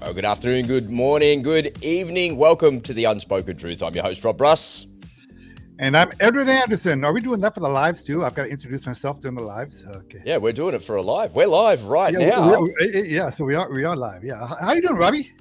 Oh, good afternoon, good morning, good evening. Welcome to The Unspoken Truth. I'm your host, Rob Russ. And I'm Edward Anderson. Are we doing that for the lives too? I've got to introduce myself during the lives. Okay. Yeah, we're doing it for a live. We're live now. So we are live. Yeah. How you doing, Robbie?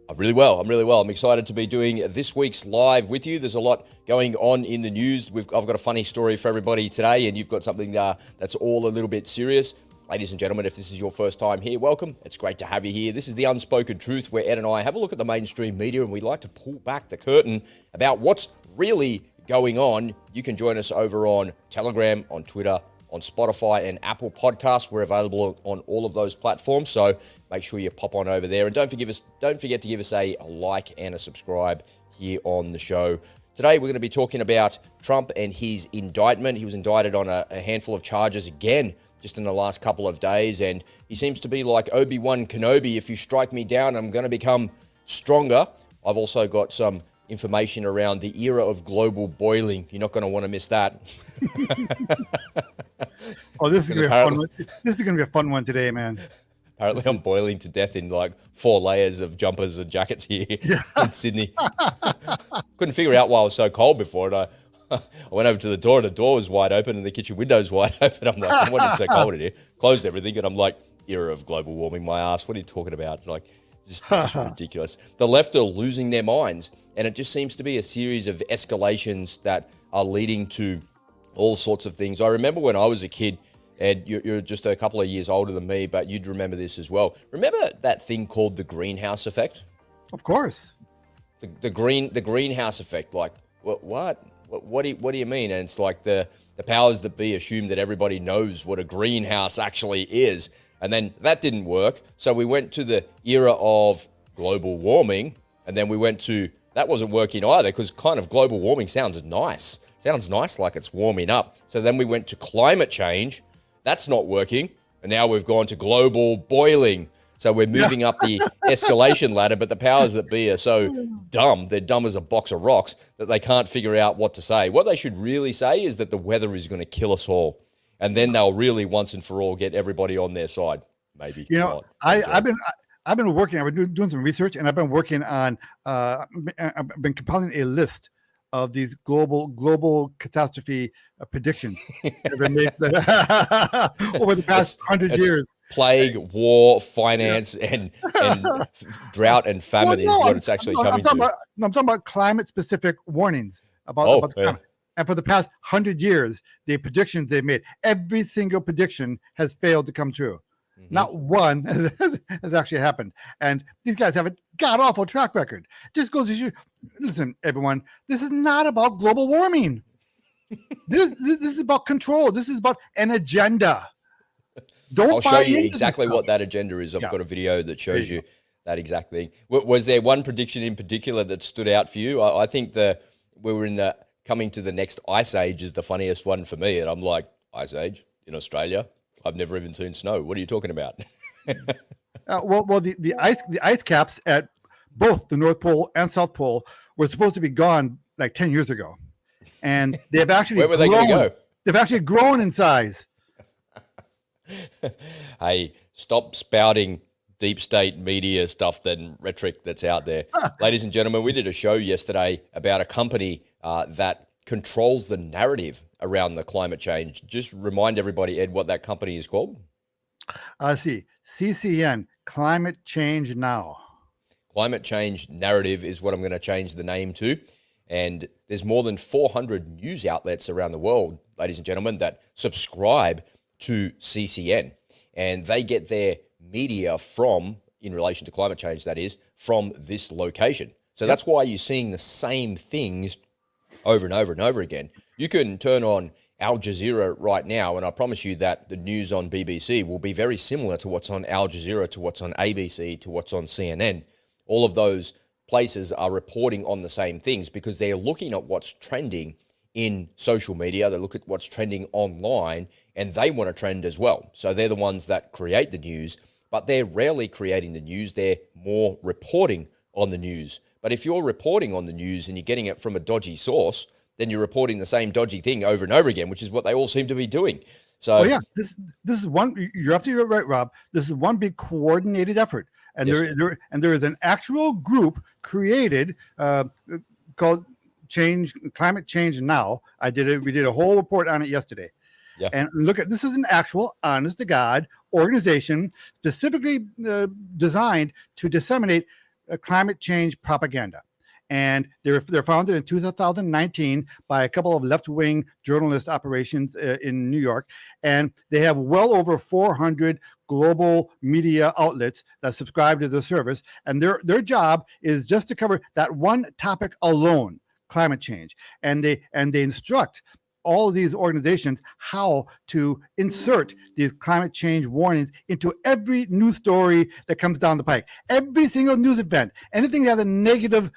I'm really well. I'm excited to be doing this week's live with you. There's a lot going on in the news. I've got a funny story for everybody today, and you've got something that's all a little bit serious. Ladies and gentlemen, if this is your first time here, welcome. It's great to have you here. This is The Unspoken Truth, where Ed and I have a look at the mainstream media, and we like to pull back the curtain about what's really going on. You can join us over on Telegram, on Twitter, on Spotify and Apple Podcasts. We're available on all of those platforms, so make sure you pop on over there. And don't forget to give us a like and a subscribe here on the show. Today, we're going to be talking about Trump and his indictment. He was indicted on a handful of charges again just in the last couple of days, and he seems to be like Obi-Wan Kenobi. If you strike me down, I'm going to become stronger. I've also got some information around the era of global boiling. You're not going to want to miss that. Oh, this is going to be a fun one. This is going to be a fun one today, man. Apparently, I'm boiling to death in like 4 layers of jumpers and jackets here in Sydney. Couldn't figure out why I was so cold before, and I went over to the door, and the door was wide open, and the kitchen window's wide open. I'm like, I wonder it's so cold in here. Closed everything, and I'm like, era of global warming, my ass. What are you talking about? It's like, just ridiculous. The left are losing their minds, and it just seems to be a series of escalations that are leading to all sorts of things. I remember when I was a kid, Ed, you're just a couple of years older than me, but you'd remember this as well. Remember that thing called the greenhouse effect? Of course. The greenhouse effect. Like, what do you mean? And it's like the powers that be assume that everybody knows what a greenhouse actually is. And then that didn't work. So we went to the era of global warming, and then we went to, that wasn't working either, because kind of global warming sounds nice. Sounds nice, like it's warming up. So then we went to climate change. That's not working. And now we've gone to global boiling. So we're moving up the escalation ladder, but the powers that be are so dumb, they're dumb as a box of rocks, that they can't figure out what to say. What they should really say is that the weather is going to kill us all. And then they'll really once and for all get everybody on their side. Maybe. You know, I've been working, I've been doing some research, and I've been working on, I've been compiling a list of these global catastrophe predictions that have been made over the past 100 years. Plague, war, finance, and drought and famine is what it's actually coming to. I'm talking about climate-specific warnings about climate. And for the past 100 years, the predictions they made, every single prediction has failed to come true. Mm-hmm. Not one has actually happened. And these guys have a god-awful track record. Just goes to show, listen, everyone, this is not about global warming. This is about control. This is about an agenda. I'll show you exactly what that agenda is. I've got a video that shows you that exact thing. Was there one prediction in particular that stood out for you? I think we were in the coming to the next ice age is the funniest one for me. And I'm like, ice age in Australia? I've never even seen snow. What are you talking about? The ice caps at both the North Pole and South Pole were supposed to be gone like 10 years ago. And they've actually where were they going to go? They've actually grown in size. Hey, stop spouting deep state media stuff and rhetoric that's out there. Ladies and gentlemen, we did a show yesterday about a company that controls the narrative around the climate change. Just remind everybody, Ed, what that company is called. See, CCN, Climate Change Now. Climate Change Narrative is what I'm going to change the name to. And there's more than 400 news outlets around the world, ladies and gentlemen, that subscribe to CCN. And they get their media from, in relation to climate change, that is, from this location. So that's why you're seeing the same things over and over and over again. You can turn on Al Jazeera right now, and I promise you that the news on BBC will be very similar to what's on Al Jazeera, to what's on ABC, to what's on CNN. All of those places are reporting on the same things because they're looking at what's trending in social media. They look at what's trending online, and they want to trend as well. So they're the ones that create the news, but they're rarely creating the news. They're more reporting on the news. But if you're reporting on the news and you're getting it from a dodgy source, then you're reporting the same dodgy thing over and over again, which is what they all seem to be doing. So this is one, you're absolutely right, Rob. This is one big coordinated effort and Yes. there is an actual group created called Climate Change Now. We did a whole report on it yesterday. Yeah. And look at this is an actual honest to God organization specifically designed to disseminate climate change propaganda. And they're founded in 2019 by a couple of left-wing journalist operations in New York, and they have well over 400 global media outlets that subscribe to the service. And their job is just to cover that one topic alone, climate change. And they instruct all of these organizations how to insert these climate change warnings into every news story that comes down the pike, every single news event, anything that has a negative,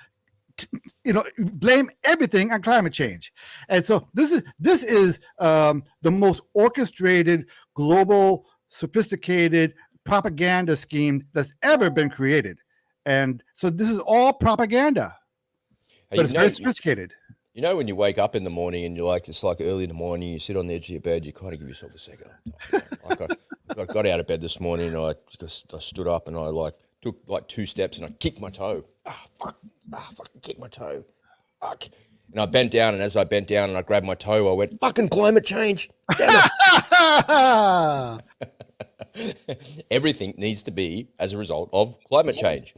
blame everything on climate change. And so this is the most orchestrated, global, sophisticated propaganda scheme that's ever been created. And so this is all propaganda, but it's very sophisticated. You know, when you wake up in the morning and it's like early in the morning, you sit on the edge of your bed, you kind of give yourself a second. Like I got out of bed this morning and I stood up and I took 2 steps and I kicked my toe. Fucking kicked my toe. Fuck. And I bent down, and as I bent down and I grabbed my toe, I went, fucking climate change. Damn it. Everything needs to be as a result of climate change.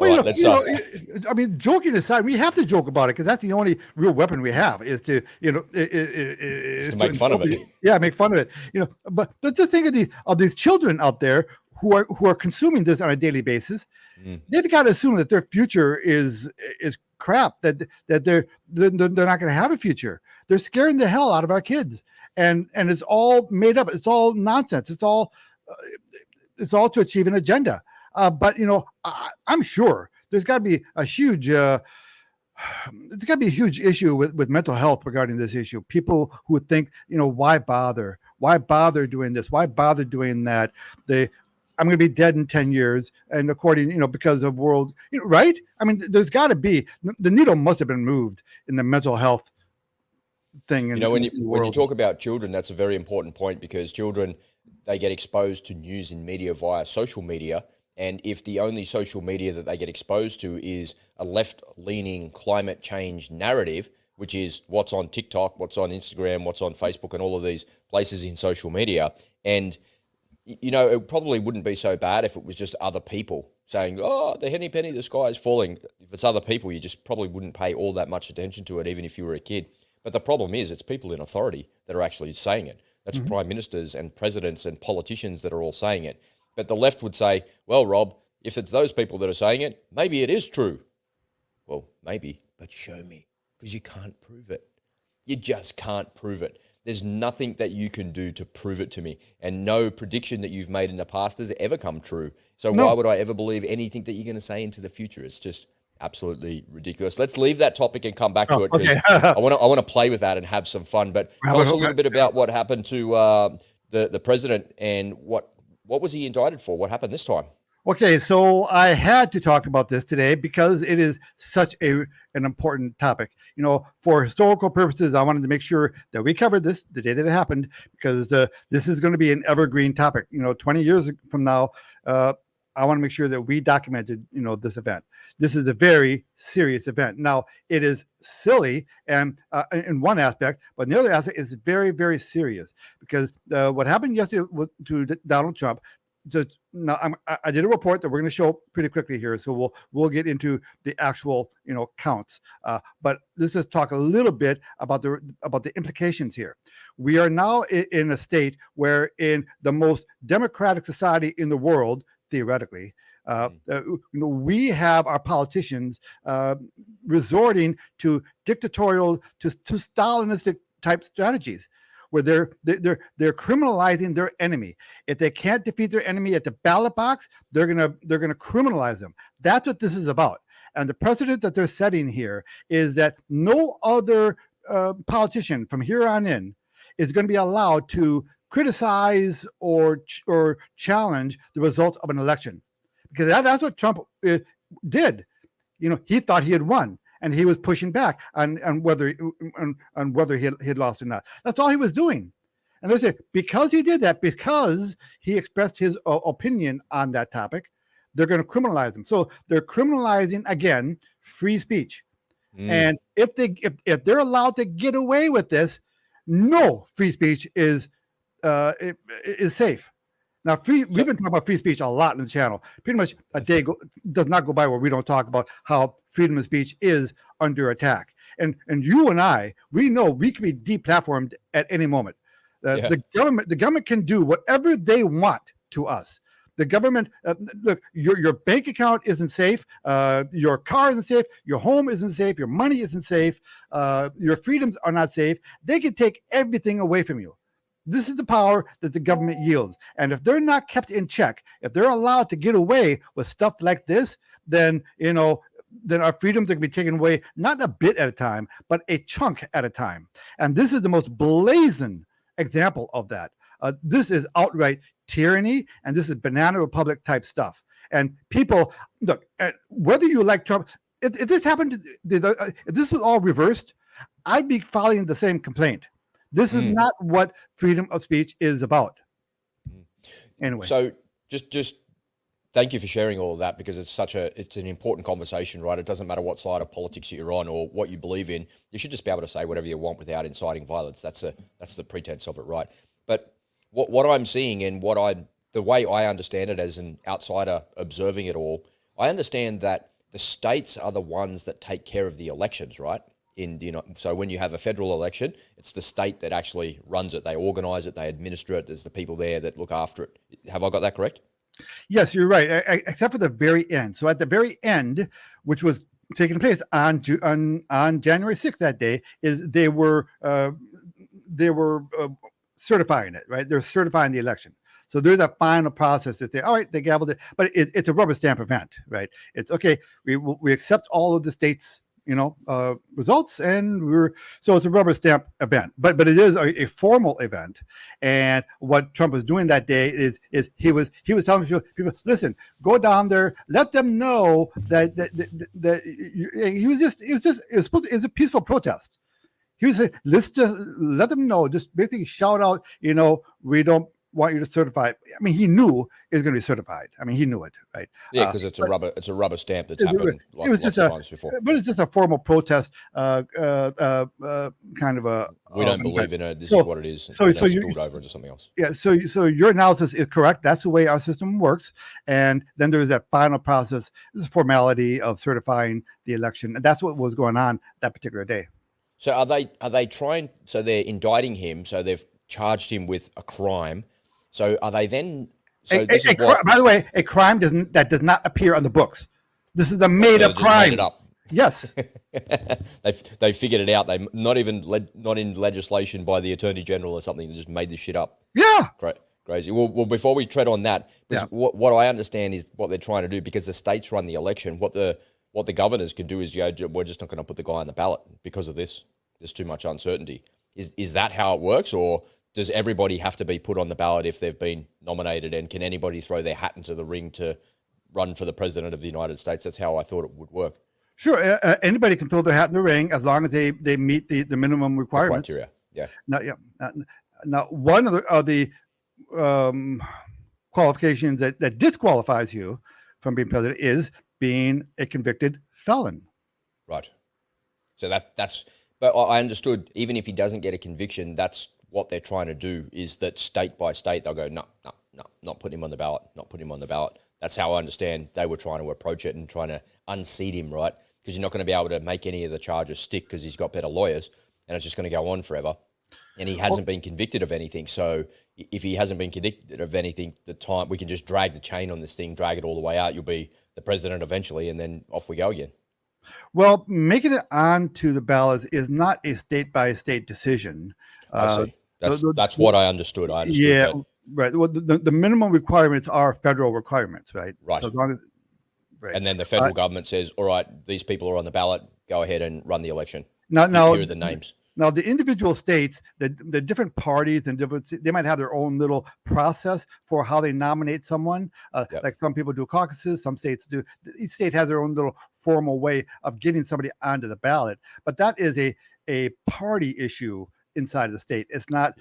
Well, I mean, joking aside, we have to joke about it because that's the only real weapon we have is to, is to make fun of it. Yeah, make fun of it. But just think of these children out there who are consuming this on a daily basis. They've got to assume that their future is crap. That they're not going to have a future. They're scaring the hell out of our kids, and it's all made up. It's all nonsense. It's all to achieve an agenda. But I'm sure there's got to be a huge issue with mental health regarding this issue. People who think, why bother? Why bother doing this? Why bother doing that? I'm going to be dead in 10 years. And according, because of world, right? I mean, there's got to be, the needle must have been moved in the mental health thing. When you talk about children, that's a very important point because children, they get exposed to news and media via social media. And if the only social media that they get exposed to is a left-leaning climate change narrative, which is what's on TikTok, what's on Instagram, what's on Facebook, and all of these places in social media, and it probably wouldn't be so bad if it was just other people saying, oh, the henny penny, the sky is falling. If it's other people, you just probably wouldn't pay all that much attention to it, even if you were a kid. But the problem is it's people in authority that are actually saying it. That's prime ministers and presidents and politicians that are all saying it. But the left would say, well, Rob, if it's those people that are saying it, maybe it is true. Well, maybe, but show me, because you can't prove it. You just can't prove it. There's nothing that you can do to prove it to me. And no prediction that you've made in the past has ever come true. So why would I ever believe anything that you're going to say into the future? It's just absolutely ridiculous. Let's leave that topic and come back to it. Okay. I want to play with that and have some fun. But tell us a little bit about what happened to the president and what was he indicted for? What happened this time? Okay, so I had to talk about this today because it is such an important topic. For historical purposes, I wanted to make sure that we covered this the day that it happened because this is going to be an evergreen topic. 20 years from now, I want to make sure that we documented, this event. This is a very serious event. Now, it is silly and in one aspect, but in the other aspect, it's very, very serious because what happened yesterday to Donald Trump. I did a report that we're going to show pretty quickly here, so we'll get into the actual counts. But let's just talk a little bit about the implications here. We are now in a state where, in the most democratic society in the world, theoretically, we have our politicians resorting to dictatorial, to Stalinistic type strategies, where they're criminalizing their enemy. If they can't defeat their enemy at the ballot box, they're gonna criminalize them. That's what this is about. And the precedent that they're setting here is that no other politician from here on in is going to be allowed to criticize or challenge the result of an election, because that's what Trump did. He thought he had won. And he was pushing back on whether he had lost or not. That's all he was doing. And they say because he did that, because he expressed his opinion on that topic, they're going to criminalize them. So they're criminalizing, again, free speech. And if they're allowed to get away with this, no free speech is safe. Now, we've been talking about free speech a lot in the channel. Pretty much a day does not go by where we don't talk about how freedom of speech is under attack. And you and I, we know we can be deplatformed at any moment. The government can do whatever they want to us. The government, look, your bank account isn't safe. Your car isn't safe. Your home isn't safe. Your money isn't safe. Your freedoms are not safe. They can take everything away from you. This is the power that the government yields. And if they're not kept in check, if they're allowed to get away with stuff like this, then, then our freedoms are going to be taken away, not a bit at a time, but a chunk at a time. And this is the most blazing example of that. This is outright tyranny, and this is banana republic type stuff. And people, look, whether you like Trump, if this happened, if this was all reversed, I'd be filing the same complaint. This is not what freedom of speech is about. Anyway. So just thank you for sharing all of that, because it's an important conversation, right? It doesn't matter what side of politics you're on or what you believe in. You should just be able to say whatever you want without inciting violence. That's the pretense of it, right? But what I'm seeing and the way I understand it as an outsider observing it all, I understand that the states are the ones that take care of the elections, right? So when you have a federal election, it's the state that actually runs it. They organize it, they administer it. There's the people there that look after it. Have I got that correct? Yes, you're right, except for the very end. So at the very end, which was taking place on January 6th that day, is they were certifying it, right? They're certifying the election. So there's a final process that say, all right, they gavelled it, but it's a rubber stamp event, right? It's okay. We accept all of the states' results, and so it's a rubber stamp event, but it is a formal event. And what Trump was doing that day is he was telling people, listen, go down there, let them know that it was a peaceful protest. He was saying, let's just let them know, just basically shout out, we don't want you to certify it. I mean, he knew it was going to be certified. I mean, he knew it, right? Yeah, because it's a rubber stamp that's happened lots of times before. But it's just a formal protest, kind of a. We don't believe in it. This is what it is. So you spilled over into something else. Yeah. So your analysis is correct. That's the way our system works. And then there's that final process, this is formality of certifying the election, and that's what was going on that particular day. So are they trying? So they're indicting him. So they've charged him with a crime. So are they then? So by the way, a crime that does not appear on the books. This is a made-up crime. Made it up. Yes. they figured it out. They not in legislation by the Attorney General or something. They just made this shit up. Yeah. Crazy. Well, before we tread on that, what I understand is what they're trying to do, because the states run the election. What the governors can do is we're just not going to put the guy on the ballot because of this. There's too much uncertainty. Is that how it works, or does everybody have to be put on the ballot if they've been nominated? And can anybody throw their hat into the ring to run for the president of the United States? That's how I thought it would work. Sure. Anybody can throw their hat in the ring as long as they meet the minimum requirements. The criteria. Yeah. Now, one of the qualifications that disqualifies you from being president is being a convicted felon. Right. So that's. But I understood, even if he doesn't get a conviction, that's what they're trying to do, is that state by state, they'll go, no, not putting him on the ballot, not putting him on the ballot. That's how I understand they were trying to approach it and trying to unseat him, right? Because you're not going to be able to make any of the charges stick because he's got better lawyers, and it's just going to go on forever. And he hasn't been convicted of anything. So if he hasn't been convicted of anything, we can just drag the chain on this thing, drag it all the way out. You'll be the president eventually, and then off we go again. Well, making it onto the ballots is not a state-by-state decision. I see. That's what I understood. Yeah, right. Well, the minimum requirements are federal requirements, right? Right. So as long as, right. And then the federal government says, all right, these people are on the ballot, go ahead and run the election. Now, here are the names. Now, the individual states, the different parties and they might have their own little process for how they nominate someone. Like some people do caucuses, some states do. Each state has their own little formal way of getting somebody onto the ballot. But that is a party issue inside of the state. It's not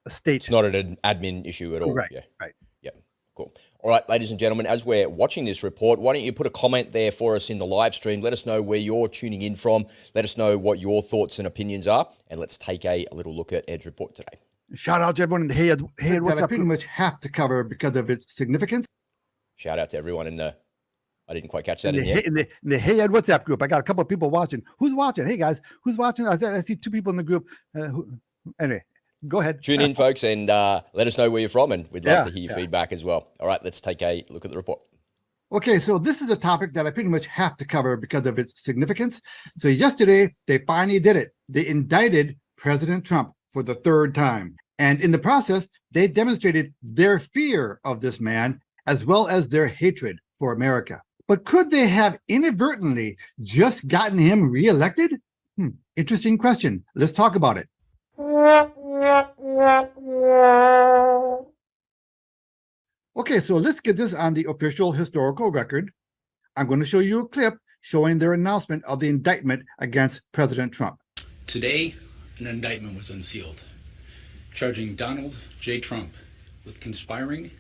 a state. It's not an admin issue at all. Right. Yeah. Right. Yeah. Cool. All right, ladies and gentlemen, as we're watching this report, why don't you put a comment there for us in the live stream? Let us know where you're tuning in from. Let us know what your thoughts and opinions are. And let's take a little look at Ed's report today. Shout out to everyone in the Hey Ed, what's up? Pretty much have to cover because of its significance. Shout out to everyone in the, I didn't quite catch that in the Hey Ed WhatsApp group. I got a couple of people watching. Who's watching? Hey guys, who's watching? I see two people in the group. Anyway, go ahead. Tune in, folks, and let us know where you're from, and we'd love to hear your feedback as well. All right, let's take a look at the report. Okay, so this is a topic that I pretty much have to cover because of its significance. So yesterday, they finally did it. They indicted President Trump for the third time. And in the process, they demonstrated their fear of this man as well as their hatred for America. But could they have inadvertently just gotten him reelected? Interesting question. Let's talk about it. Okay, so let's get this on the official historical record. I'm going to show you a clip showing their announcement of the indictment against President Trump. Today, an indictment was unsealed, charging Donald J. Trump with conspiring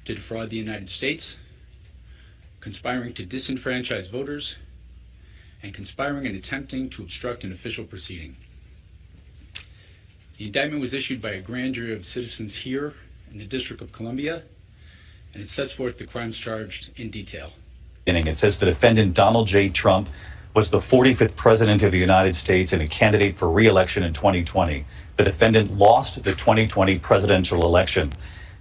to defraud the United States, conspiring to disenfranchise voters, and conspiring and attempting to obstruct an official proceeding. The indictment was issued by a grand jury of citizens here in the District of Columbia, and it sets forth the crimes charged in detail. It says the defendant, Donald J. Trump, was the 45th president of the United States and a candidate for re-election in 2020. The defendant lost the 2020 presidential election.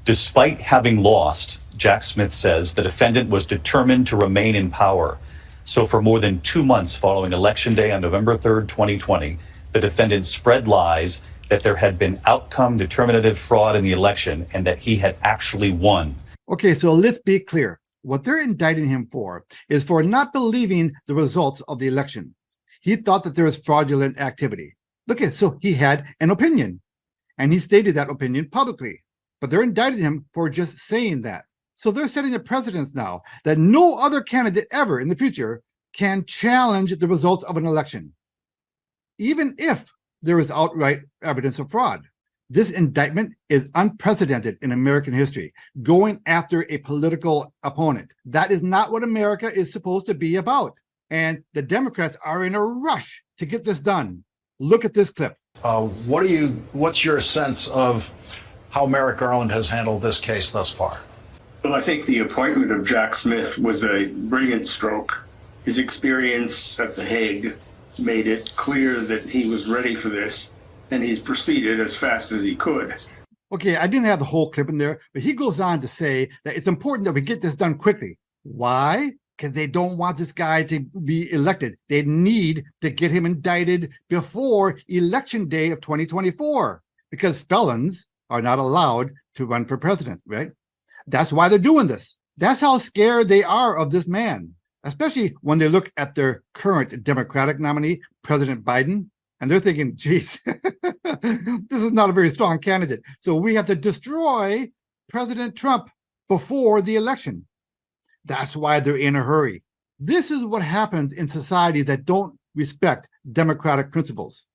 Despite having lost, Jack Smith says the defendant was determined to remain in power. So for more than 2 months following Election Day on November 3rd, 2020, the defendant spread lies that there had been outcome determinative fraud in the election and that he had actually won. Okay, so let's be clear. What they're indicting him for is for not believing the results of the election. He thought that there was fraudulent activity. Look at, so he had an opinion, and he stated that opinion publicly. But they're indicting him for just saying that. So they're setting a precedence now that no other candidate ever in the future can challenge the results of an election, even if there is outright evidence of fraud. This indictment is unprecedented in American history, going after a political opponent. That is not what America is supposed to be about. And the Democrats are in a rush to get this done. Look at this clip. What's your sense of how Merrick Garland has handled this case thus far? Well, I think the appointment of Jack Smith was a brilliant stroke. His experience at The Hague made it clear that he was ready for this, and he's proceeded as fast as he could. Okay, I didn't have the whole clip in there, but he goes on to say that it's important that we get this done quickly. Why? Because they don't want this guy to be elected. They need to get him indicted before Election Day of 2024, because felons are not allowed to run for president, right? That's why they're doing this. That's how scared they are of this man, especially when they look at their current Democratic nominee, President Biden, and they're thinking, geez, this is not a very strong candidate. So we have to destroy President Trump before the election. That's why they're in a hurry. This is what happens in societies that don't respect democratic principles.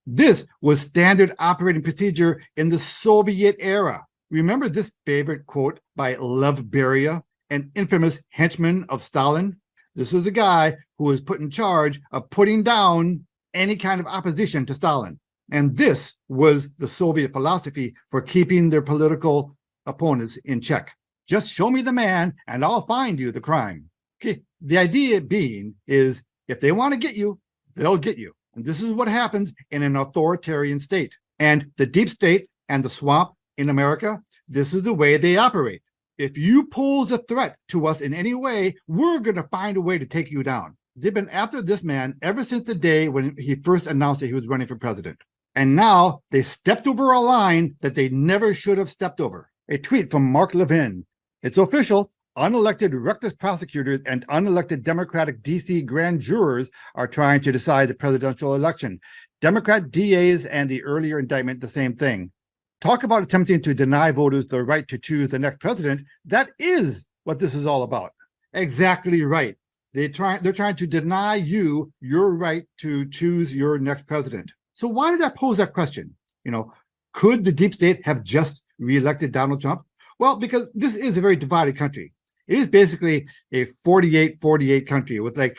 This was standard operating procedure in the Soviet era. Remember this favorite quote by Lev Beria, an infamous henchman of Stalin? This is a guy who was put in charge of putting down any kind of opposition to Stalin. And this was the Soviet philosophy for keeping their political opponents in check. Just show me the man and I'll find you the crime. Okay. The idea being is if they want to get you, they'll get you. And this is what happens in an authoritarian state. And the deep state and the swamp in America, this is the way they operate. If you pose a threat to us in any way, we're going to find a way to take you down. They've been after this man ever since the day when he first announced that he was running for president. And now they stepped over a line that they never should have stepped over. A tweet from Mark Levin. It's official. Unelected reckless prosecutors and unelected Democratic DC grand jurors are trying to decide the presidential election. Democrat DAs and the earlier indictment, the same thing. Talk about attempting to deny voters the right to choose the next president. That is what this is all about. Exactly right. They're trying to deny you your right to choose your next president. So why did I pose that question? Could the deep state have just reelected Donald Trump? Well, because this is a very divided country. It is basically a 48-48 country with like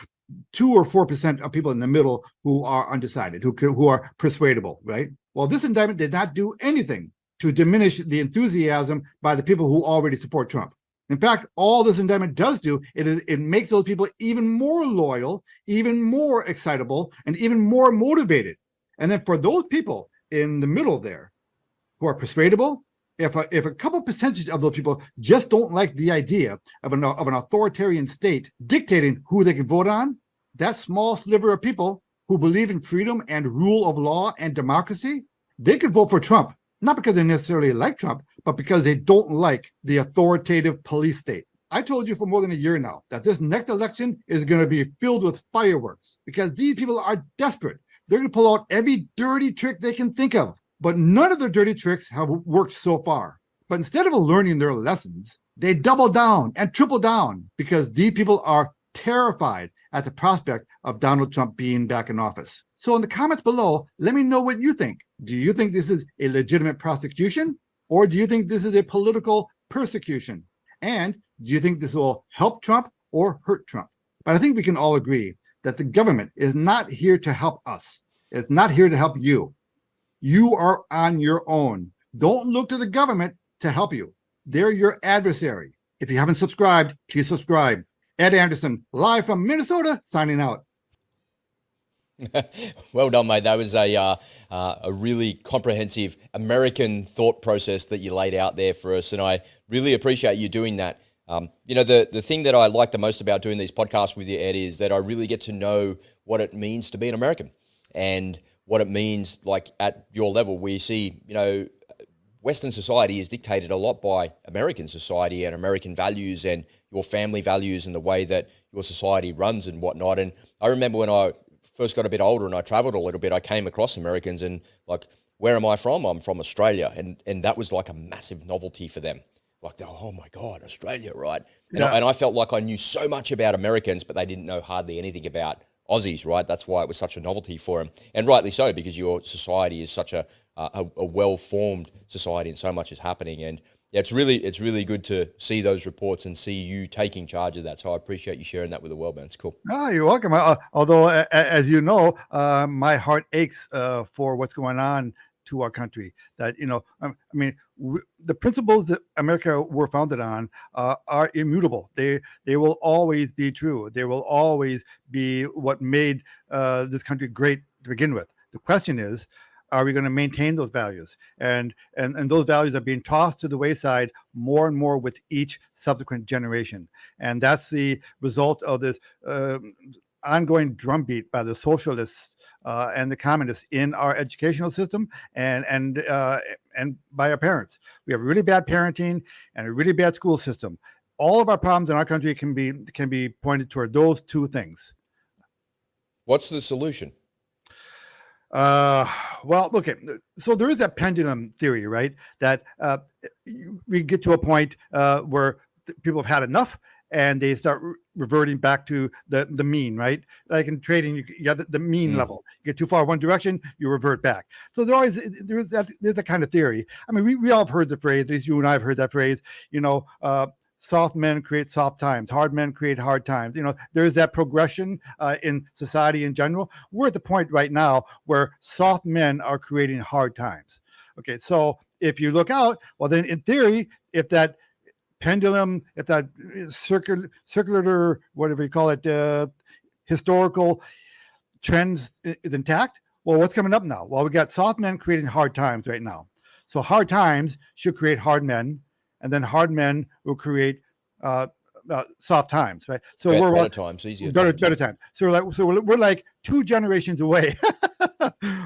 2 or 4% of people in the middle who are undecided, who are persuadable, right? Well, this indictment did not do anything to diminish the enthusiasm by the people who already support Trump. In fact, all this indictment does do, it makes those people even more loyal, even more excitable, and even more motivated. And then for those people in the middle there who are persuadable, if a couple percentage of those people just don't like the idea of an authoritarian state dictating who they can vote on, that small sliver of people who believe in freedom and rule of law and democracy, they could vote for Trump, not because they necessarily like Trump, but because they don't like the authoritative police state. I told you for more than a year now that this next election is going to be filled with fireworks because these people are desperate. They're going to pull out every dirty trick they can think of. But none of their dirty tricks have worked so far. But instead of learning their lessons, they double down and triple down because these people are terrified at the prospect of Donald Trump being back in office. So in the comments below, let me know what you think. Do you think this is a legitimate prosecution? Or do you think this is a political persecution? And do you think this will help Trump or hurt Trump? But I think we can all agree that the government is not here to help us. It's not here to help you. You are on your own. Don't look to the government to help you. They're your adversary. If you haven't subscribed, please subscribe. Ed Anderson, live from Minnesota, signing out. Well done, mate. That was a really comprehensive American thought process that you laid out there for us, and I really appreciate you doing that. The thing that I like the most about doing these podcasts with you, Ed, is that I really get to know what it means to be an American and what it means, like at your level, where you see, Western society is dictated a lot by American society and American values and your family values and the way that your society runs and whatnot. And I remember when I first got a bit older and I traveled a little bit, I came across Americans and like, where am I from? I'm from Australia. And that was like a massive novelty for them. Like, oh my God, Australia, right? Yeah. And I felt like I knew so much about Americans, but they didn't know hardly anything about Aussies, right? That's why it was such a novelty for them. And rightly so, because your society is such a well-formed society and so much is happening. And yeah, it's really good to see those reports and see you taking charge of that. So I appreciate you sharing that with the world, man. It's cool. Oh, you're welcome. Although, as you know, my heart aches for what's going on to our country. That, the principles that America were founded on are immutable. They will always be true. They will always be what made this country great to begin with. The question is, are we going to maintain those values? And those values are being tossed to the wayside more and more with each subsequent generation. And that's the result of this ongoing drumbeat by the socialists and the communists in our educational system and by our parents. We have really bad parenting and a really bad school system. All of our problems in our country can be pointed toward those two things. What's the solution? Well, okay. So there is that pendulum theory, right? That we get to a point where people have had enough, and they start reverting back to the mean, right? Like in trading, you got the mean level. You get too far one direction, you revert back. So there's that kind of theory. I mean, we all have heard the phrase, at least you and I have heard that phrase, soft men create soft times, hard men create hard times. There's that progression in society in general. We're at the point right now where soft men are creating hard times. Okay, so if you look out, well, then in theory, if that pendulum, if that circular, whatever you call it, historical trends is intact, well, what's coming up now? Well, we got soft men creating hard times right now. So hard times should create hard men, and then hard men will create soft times, right? So better times, easier better times. So we're like 2 generations away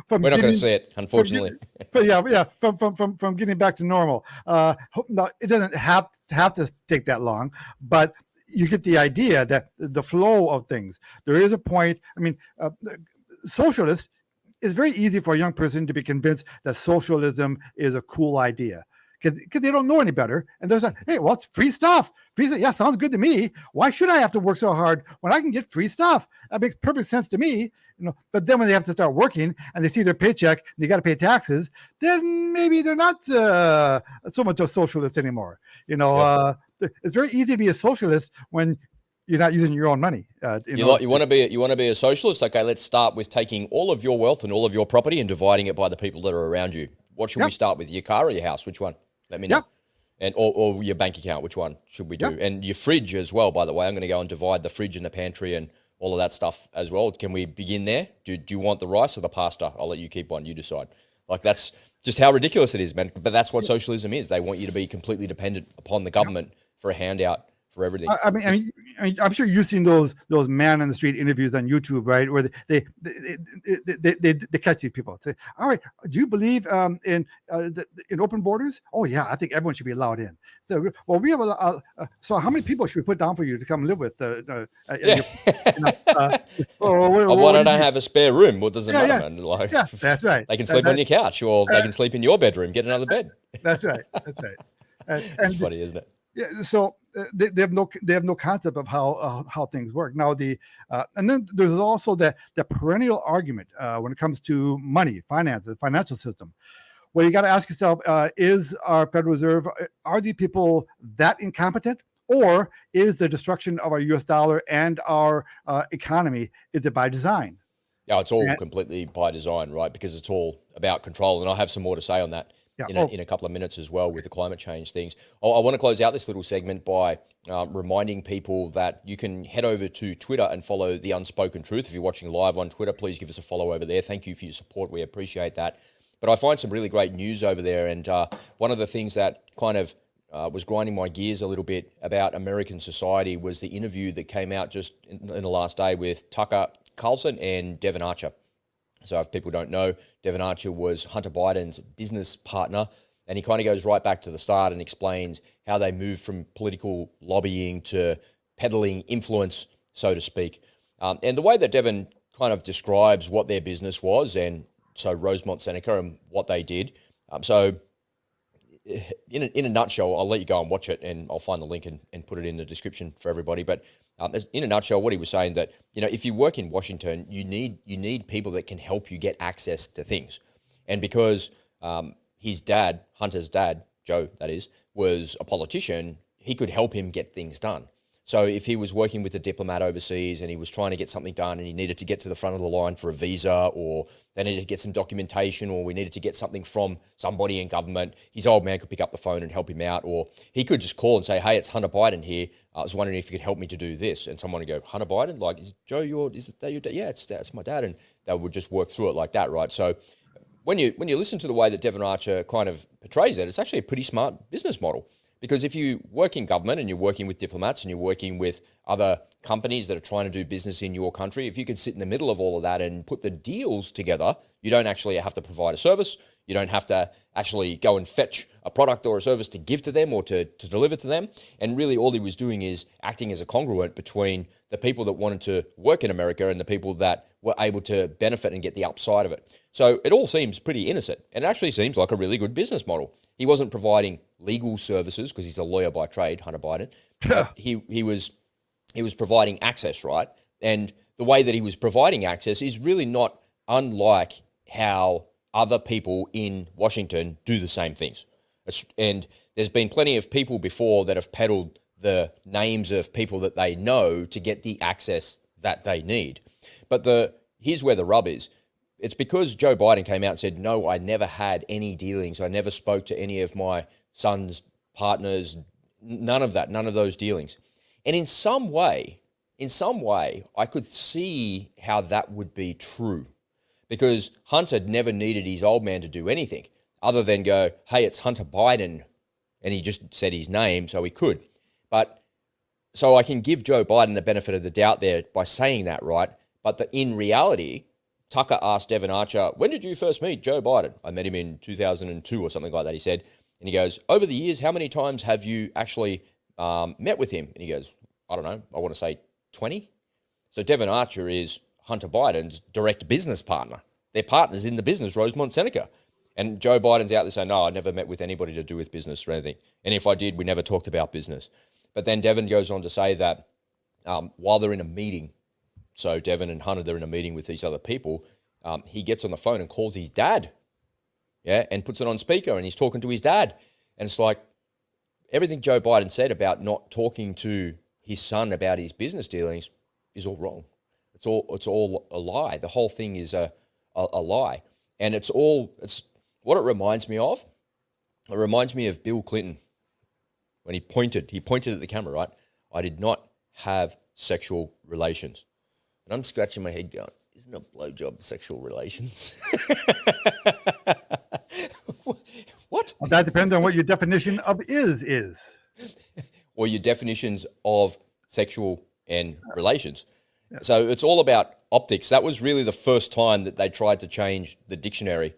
from. We're not going to see it, unfortunately. From getting back to normal. No, it doesn't have to take that long, but you get the idea that the flow of things. There is a point. I mean, socialists. It's very easy for a young person to be convinced that socialism is a cool idea. Because they don't know any better. And they're like, hey, well, it's free stuff. Free stuff. Yeah, sounds good to me. Why should I have to work so hard when I can get free stuff? That makes perfect sense to me. But then when they have to start working and they see their paycheck, and they got to pay taxes, then maybe they're not so much a socialist anymore. It's very easy to be a socialist when you're not using your own money. You want to be a socialist? Okay, let's start with taking all of your wealth and all of your property and dividing it by the people that are around you. What should we start with? Your car or your house? Which one? Let me know. And or your bank account. Which one should we do? And your fridge as well. By the way, I'm going to go and divide the fridge and the pantry and all of that stuff as well. Can we begin there? Do you want the rice or the pasta? I'll let you keep one. You decide. Like, that's just how ridiculous it is, man. But that's what socialism is. They want you to be completely dependent upon the government for a handout for everything. I mean, I'm sure you've seen those man on the street interviews on YouTube, right? Where they catch these people. Say, all right, do you believe in open borders? Oh yeah, I think everyone should be allowed in. So, well, we have so how many people should we put down for you to come live with? Why don't I have a spare room? What does it matter, man? Like, that's right. They can sleep on your couch, or they can sleep in your bedroom. Get another bed. That's right. That's right. It's funny, isn't it? Yeah, so they have no concept of how things work. Now and then there's also the perennial argument when it comes to money, finances, financial system, where you got to ask yourself: is our Federal Reserve, are these people that incompetent, or is the destruction of our U.S. dollar and our economy, is it by design? Yeah, it's all completely by design, right? Because it's all about control, and I have some more to say on that. In a couple of minutes as well with the climate change things. I want to close out this little segment by reminding people that you can head over to Twitter and follow The Unspoken Truth. If you're watching live on Twitter, please give us a follow over there. Thank you for your support. We appreciate that. But I find some really great news over there. And one of the things that kind of was grinding my gears a little bit about American society was the interview that came out just in the last day with Tucker Carlson and Devon Archer. So if people don't know, Devon Archer was Hunter Biden's business partner, and he kind of goes right back to the start and explains how they moved from political lobbying to peddling influence, so to speak. And the way that Devon kind of describes what their business was, and so Rosemont Seneca and what they did. So in a nutshell, I'll let you go and watch it, and I'll find the link and put it in the description for everybody. But in a nutshell, what he was saying that, if you work in Washington, you need people that can help you get access to things. And because his dad, Hunter's dad, Joe, that is, was a politician, he could help him get things done. So if he was working with a diplomat overseas and he was trying to get something done and he needed to get to the front of the line for a visa, or they needed to get some documentation, or we needed to get something from somebody in government, his old man could pick up the phone and help him out. Or he could just call and say, hey, it's Hunter Biden here. I was wondering if you could help me to do this. And someone would go, Hunter Biden? Like, is Joe is that your dad? Yeah, it's my dad. And they would just work through it like that, right? So when you listen to the way that Devon Archer kind of portrays it, it's actually a pretty smart business model. Because if you work in government and you're working with diplomats and you're working with other companies that are trying to do business in your country, if you can sit in the middle of all of that and put the deals together, you don't actually have to provide a service. You don't have to actually go and fetch a product or a service to give to them or to deliver to them. And really all he was doing is acting as a congruent between the people that wanted to work in America and the people that were able to benefit and get the upside of it. So it all seems pretty innocent, and it actually seems like a really good business model. He wasn't providing legal services because he's a lawyer by trade, Hunter Biden. He was providing access, right? And the way that he was providing access is really not unlike how other people in Washington do the same things. And there's been plenty of people before that have peddled the names of people that they know to get the access that they need. But here's where the rub is. It's because Joe Biden came out and said, no, I never had any dealings. I never spoke to any of my son's partners, none of that, none of those dealings. And in some way, I could see how that would be true, because Hunter never needed his old man to do anything other than go, hey, it's Hunter Biden. And he just said his name, so he could. But so I can give Joe Biden the benefit of the doubt there by saying that, right? But in reality, Tucker asked Devon Archer, when did you first meet Joe Biden? I met him in 2002 or something like that, he said. And he goes, over the years, how many times have you actually met with him? And he goes, I don't know, I want to say 20. So Devon Archer is Hunter Biden's direct business partner. They're partners in the business, Rosemont Seneca. And Joe Biden's out there saying, no, I never met with anybody to do with business or anything. And if I did, we never talked about business. But then Devon goes on to say that while they're in a meeting, so Devon and Hunter, they're in a meeting with these other people. He gets on the phone and calls his dad, and puts it on speaker, and he's talking to his dad. And it's like everything Joe Biden said about not talking to his son about his business dealings is all wrong. It's all a lie. The whole thing is a lie. And it's what it reminds me of. It reminds me of Bill Clinton when he pointed at the camera, right? I did not have sexual relations. And I'm scratching my head going, isn't a blowjob sexual relations? What? Well, that depends on what your definition of is. Or your definitions of sexual and relations. Yeah. So it's all about optics. That was really the first time that they tried to change the dictionary.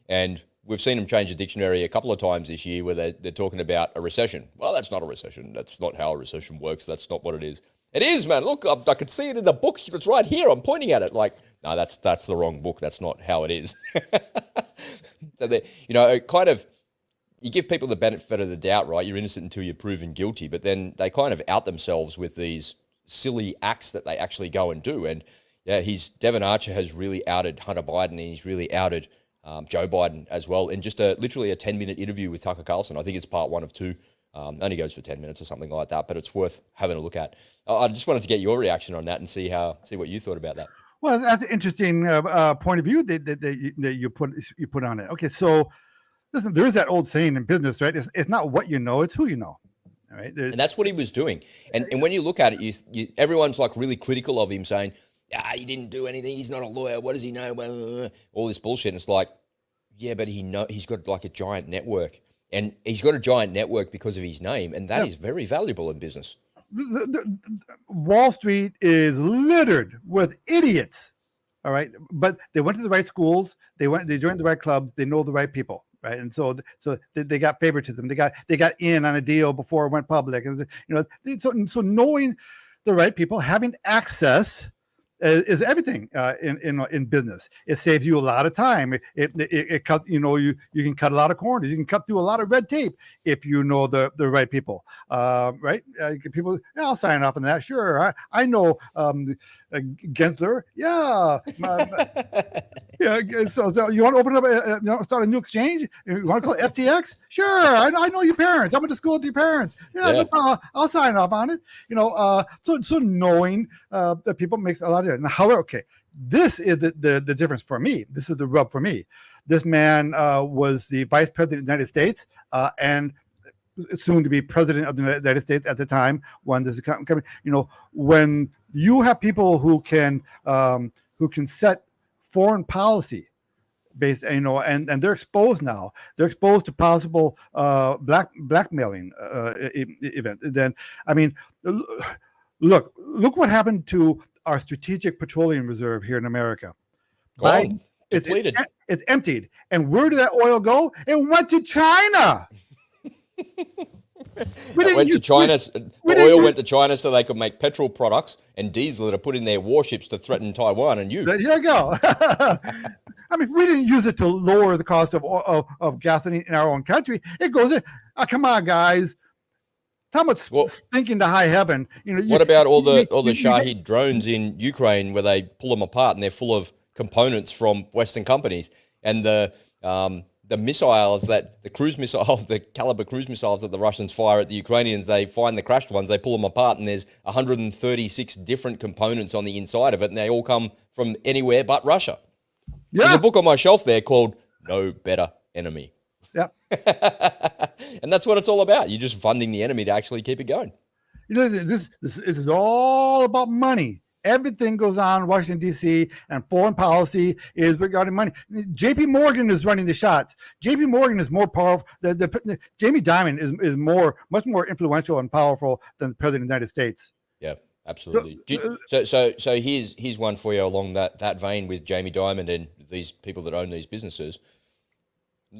And we've seen them change the dictionary a couple of times this year where they're talking about a recession. Well, that's not a recession. That's not how a recession works. That's not what it is. It is, man. Look, I could see it in the book. It's right here. I'm pointing at it. Like, no, that's the wrong book. That's not how it is. So it kind of, you give people the benefit of the doubt, right? You're innocent until you're proven guilty, but then they kind of out themselves with these silly acts that they actually go and do. And yeah, Devon Archer has really outed Hunter Biden, and he's really outed Joe Biden as well. In just literally a 10-minute interview with Tucker Carlson. I think it's part 1 of 2. Only goes for 10 minutes or something like that, but it's worth having a look at. I just wanted to get your reaction on that and see what you thought about that. Well, that's an interesting point of view that you put on it. Okay, so listen, there is that old saying in business, right? It's not what you know, it's who you know. All right, and that's what he was doing. And when you look at it, everyone's like really critical of him, saying, he didn't do anything. He's not a lawyer. What does he know? All this bullshit. And it's like, yeah, but he's got like a giant network. And he's got a giant network because of his name, and that is very valuable in business. Wall Street is littered with idiots, all right? But they went to the right schools, they joined the right clubs, they know the right people, right? And so they got favoritism, they got in on a deal before it went public, and so knowing the right people, having access is everything in business. It saves you a lot of time. It cut, you can cut a lot of corners. You can cut through a lot of red tape if you know the right people. Right? People, I'll sign off on that. Sure, I know Gensler. Yeah, yeah. So you want to open up, start a new exchange? You want to call it FTX? Sure, I know your parents. I'm going to school with your parents. Yeah. I'll sign off on it. So knowing that people makes a lot of. Now, however, okay, this is the difference for me. This is the rub for me. This man was the vice president of the United States and soon to be president of the United States at the time when this is coming. When you have people who can set foreign policy based, and they're exposed now. They're exposed to possible blackmailing event. Then, I mean, look what happened to our strategic petroleum reserve here in America. It's emptied. And where did that oil go? It went to China. Oil went to China so they could make petrol products and diesel to put in their warships to threaten Taiwan and you. There you go. I mean, we didn't use it to lower the cost of gasoline in our own country. It goes in. Come on, guys. How much stinking to high heaven? What about all the Shahid drones in Ukraine where they pull them apart and they're full of components from Western companies, and the missiles the cruise missiles, the caliber cruise missiles that the Russians fire at the Ukrainians, they find the crashed ones, they pull them apart, and there's 136 different components on the inside of it, and they all come from anywhere but Russia. Yeah. There's a book on my shelf there called No Better Enemy. Yeah. And that's what it's all about. You're just funding the enemy to actually keep it going. This is all about money. Everything goes on in Washington, D.C., and foreign policy is regarding money. J.P. Morgan is running the shots. J.P. Morgan is more powerful. Jamie Dimon is much more influential and powerful than the President of the United States. Yeah, absolutely. So here's one for you along that vein with Jamie Dimon and these people that own these businesses.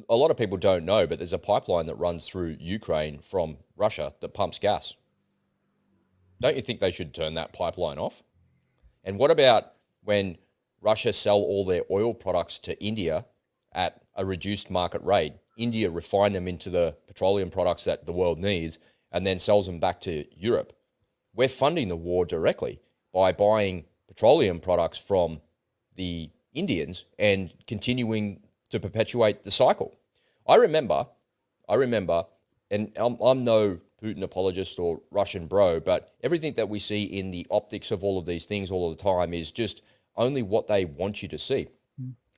A lot of people don't know, but there's a pipeline that runs through Ukraine from Russia that pumps gas. Don't you think they should turn that pipeline off? And what about when Russia sell all their oil products to India at a reduced market rate? India refine them into the petroleum products that the world needs and then sells them back to Europe. We're funding the war directly by buying petroleum products from the Indians and continuing to perpetuate the cycle. I remember, and I'm no Putin apologist or Russian bro, but everything that we see in the optics of all of these things all of the time is just only what they want you to see.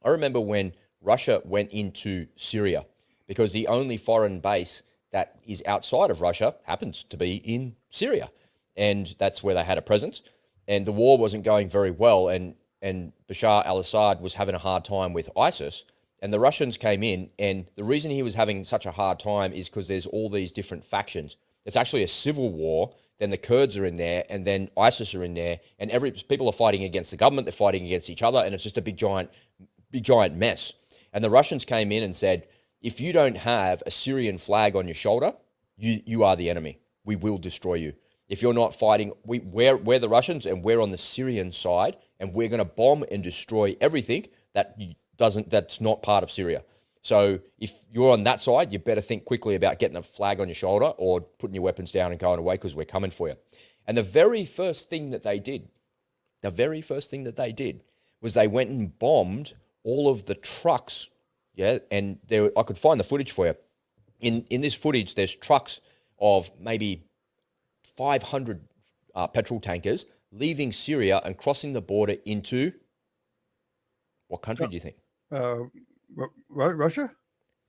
I remember when Russia went into Syria, because the only foreign base that is outside of Russia happens to be in Syria. And that's where they had a presence. And the war wasn't going very well. And Bashar al-Assad was having a hard time with ISIS. And the Russians came in. And the reason he was having such a hard time is because there's all these different factions. It's actually a civil war. Then the Kurds are in there. And then ISIS are in there. And people are fighting against the government. They're fighting against each other. And it's just a big giant mess. And the Russians came in and said, if you don't have a Syrian flag on your shoulder, you are the enemy. We will destroy you. If you're not fighting, we're the Russians and we're on the Syrian side, and we're going to bomb and destroy everything that's not part of Syria. So if you're on that side, you better think quickly about getting a flag on your shoulder or putting your weapons down and going away, because we're coming for you. And the very first thing that they did was they went and bombed all of the trucks. Yeah, and I could find the footage for you. In this footage, there's trucks of maybe 500 petrol tankers leaving Syria and crossing the border into what country do you think? Russia?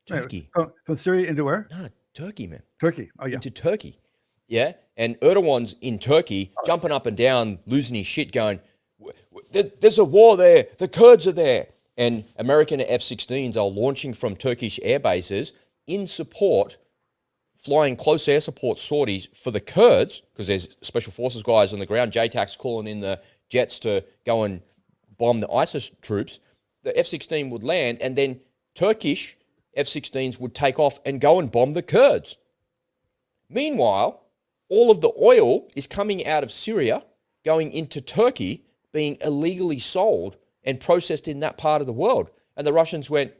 Turkey. From Syria into where? No, Turkey, man. Turkey. Oh, yeah. Into Turkey. Yeah, and Erdogan's in Turkey, jumping up and down, losing his shit, going, there's a war there. The Kurds are there. And American F-16s are launching from Turkish air bases in support, flying close air support sorties for the Kurds, because there's special forces guys on the ground, JTAC's calling in the jets to go and bomb the ISIS troops. The F-16 would land, and then Turkish F-16s would take off and go and bomb the Kurds. Meanwhile, all of the oil is coming out of Syria, going into Turkey, being illegally sold and processed in that part of the world. And the Russians went,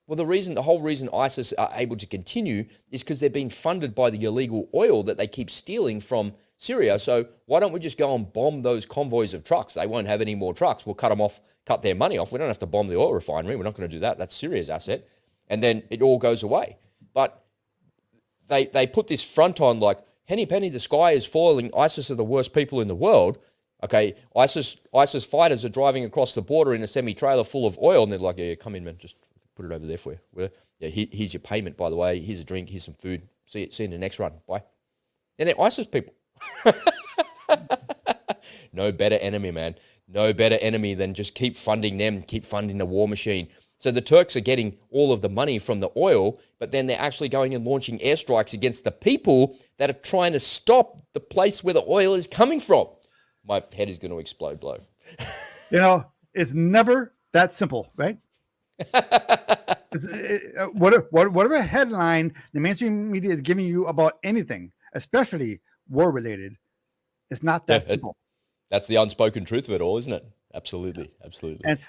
well, the whole reason ISIS are able to continue is because they're being funded by the illegal oil that they keep stealing from Syria. So why don't we just go and bomb those convoys of trucks? They won't have any more trucks. We'll cut them off, cut their money off. We don't have to bomb the oil refinery. We're not going to do that. That's Syria's asset. And then it all goes away. But they put this front on like, henny penny, the sky is falling. ISIS are the worst people in the world. Okay, ISIS fighters are driving across the border in a semi-trailer full of oil, and they're like, yeah, come in, man, just put it over there for you. Yeah, here's your payment, by the way. Here's a drink, here's some food. See you in the next run. Bye. And they're ISIS people. No better enemy, man. No better enemy than just keep funding them, keep funding the war machine. So the Turks are getting all of the money from the oil, but then they're actually going and launching airstrikes against the people that are trying to stop the place where the oil is coming from. My head is going to explode, blow. It's never that simple, right? Whatever headline the mainstream media is giving you about anything, especially war-related, it's not that simple. That's the unspoken truth of it all, isn't it? Absolutely, absolutely. And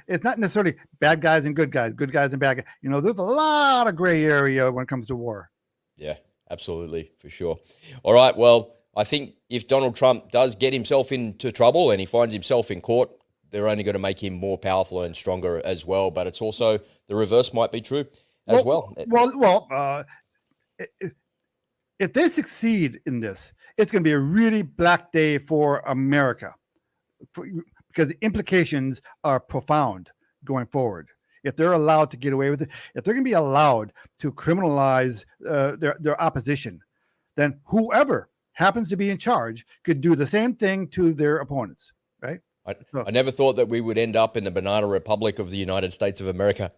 it's not necessarily bad guys and good guys and bad guys. There's a lot of gray area when it comes to war. Yeah, absolutely, for sure. All right, well, I think if Donald Trump does get himself into trouble and he finds himself in court, they're only going to make him more powerful and stronger as well. But it's also the reverse might be true as well. If they succeed in this, it's going to be a really black day for America, because the implications are profound going forward. If they're allowed to get away with it, if they're going to be allowed to criminalize their opposition, then whoever happens to be in charge could do the same thing to their opponents, right? I never thought that we would end up in the banana republic of the United States of America.